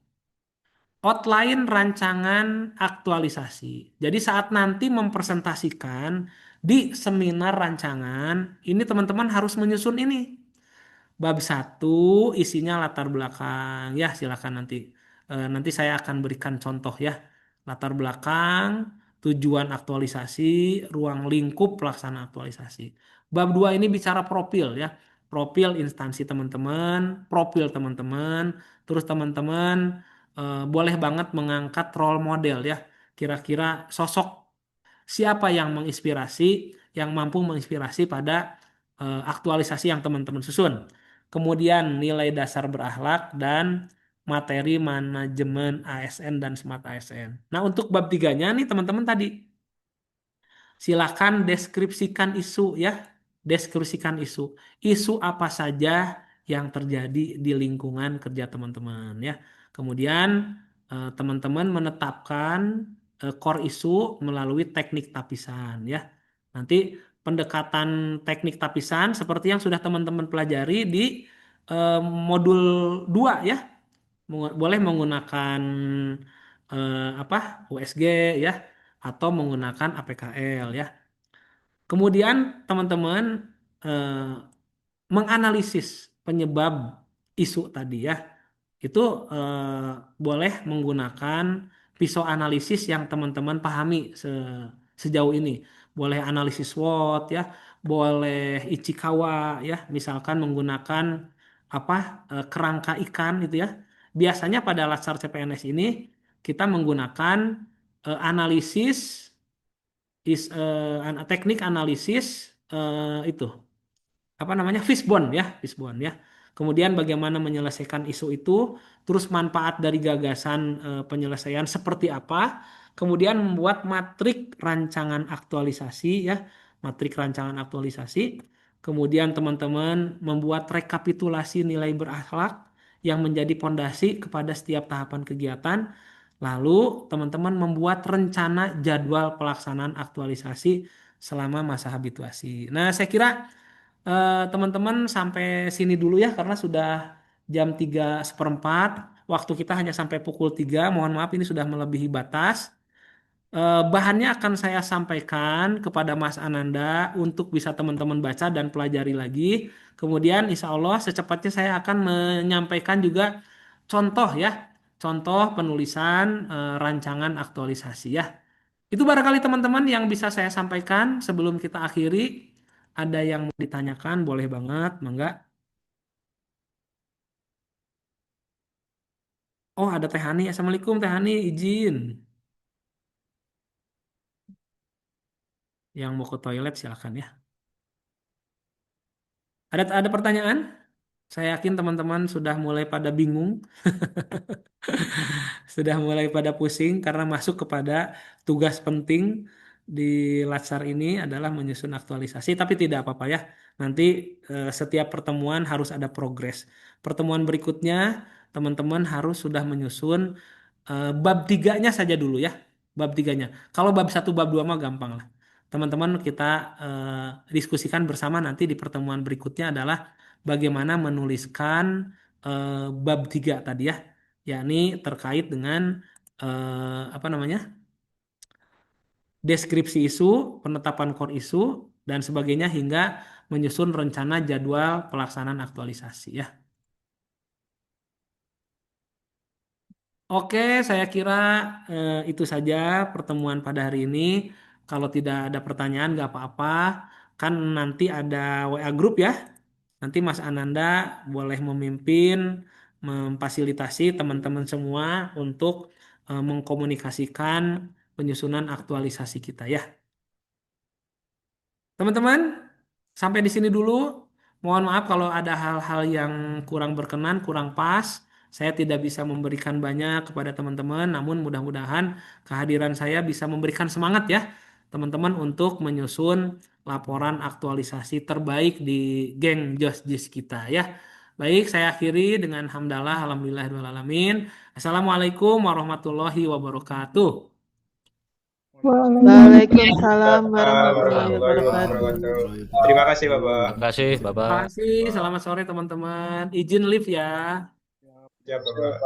Outline rancangan aktualisasi. Jadi saat nanti mempresentasikan di seminar rancangan, ini teman-teman harus menyusun ini. Bab 1 isinya latar belakang. Ya, silakan nanti. Nanti saya akan berikan contoh ya. Latar belakang, tujuan aktualisasi, ruang lingkup pelaksanaan aktualisasi. Bab 2 ini bicara profil ya. Profil instansi teman-teman, profil teman-teman, terus teman-teman boleh banget mengangkat role model ya. Kira-kira sosok siapa yang menginspirasi, yang mampu menginspirasi pada aktualisasi yang teman-teman susun. Kemudian nilai dasar berakhlak dan materi manajemen ASN dan smart ASN. Nah, untuk bab 3-nya nih teman-teman tadi silakan deskripsikan isu ya. Deskripsikan isu. Isu apa saja yang terjadi di lingkungan kerja teman-teman ya. Kemudian teman-teman menetapkan core isu melalui teknik tapisan ya. Nanti pendekatan teknik tapisan seperti yang sudah teman-teman pelajari di modul 2 ya. Boleh menggunakan USG ya atau menggunakan APKL ya. Kemudian teman-teman eh, menganalisis penyebab isu tadi ya. Itu boleh menggunakan pisau analisis yang teman-teman pahami sejauh ini. Boleh analisis SWOT ya, boleh Ichikawa ya, misalkan menggunakan kerangka ikan gitu ya. Biasanya pada Latsar CPNS ini kita menggunakan analisis teknik analisis itu fishbone ya, fishbone ya. Kemudian bagaimana menyelesaikan isu itu, terus manfaat dari gagasan penyelesaian seperti apa, kemudian membuat matrik rancangan aktualisasi ya, matrik rancangan aktualisasi. Kemudian teman-teman membuat rekapitulasi nilai berakhlak yang menjadi pondasi kepada setiap tahapan kegiatan. Lalu teman-teman membuat rencana jadwal pelaksanaan aktualisasi selama masa habituasi. Nah, saya kira teman-teman sampai sini dulu ya karena sudah jam 3:15. Waktu kita hanya sampai pukul 3. Mohon maaf ini sudah melebihi batas. Bahannya akan saya sampaikan kepada Mas Ananda untuk bisa teman-teman baca dan pelajari lagi. Kemudian insya Allah secepatnya saya akan menyampaikan juga contoh ya, contoh penulisan rancangan aktualisasi ya. Itu barangkali teman-teman yang bisa saya sampaikan sebelum kita akhiri. Ada yang mau ditanyakan, boleh banget, mangga. Oh, ada Teh Hani. Assalamualaikum Teh Hani, izin. Yang mau ke toilet silakan ya. Ada pertanyaan? Saya yakin teman-teman sudah mulai pada bingung, sudah mulai pada pusing karena masuk kepada tugas penting di Latsar ini adalah menyusun aktualisasi, tapi tidak apa-apa ya. Nanti setiap pertemuan harus ada progres. Pertemuan berikutnya teman-teman harus sudah menyusun bab tiganya saja dulu ya. Bab tiganya. Kalau bab satu, bab dua mah gampang lah. Teman-teman kita diskusikan bersama nanti di pertemuan berikutnya adalah bagaimana menuliskan bab tiga tadi ya, yakni terkait dengan apa namanya, deskripsi isu, penetapan core isu, dan sebagainya hingga menyusun rencana jadwal pelaksanaan aktualisasi ya. Oke, saya kira itu saja pertemuan pada hari ini. Kalau tidak ada pertanyaan nggak apa-apa, kan nanti ada WA grup ya. Nanti Mas Ananda boleh memimpin, memfasilitasi teman-teman semua untuk mengkomunikasikan penyusunan aktualisasi kita ya. Teman-teman, sampai di sini dulu. Mohon maaf kalau ada hal-hal yang kurang berkenan, kurang pas. Saya tidak bisa memberikan banyak kepada teman-teman, namun mudah-mudahan kehadiran saya bisa memberikan semangat ya, teman-teman untuk menyusun laporan aktualisasi terbaik di geng Just Jis kita ya. Baik, saya akhiri dengan hamdalah, alhamdulillahirrahmanirrahim. Assalamualaikum warahmatullahi wabarakatuh. Waalaikumsalam warahmatullahi Warahmatullahi wabarakatuh. wabarakatuh. Terima kasih Bapak. Terima kasih, Terima Bapak. kasih, selamat sore teman-teman. Izin live ya. Ya Bapak.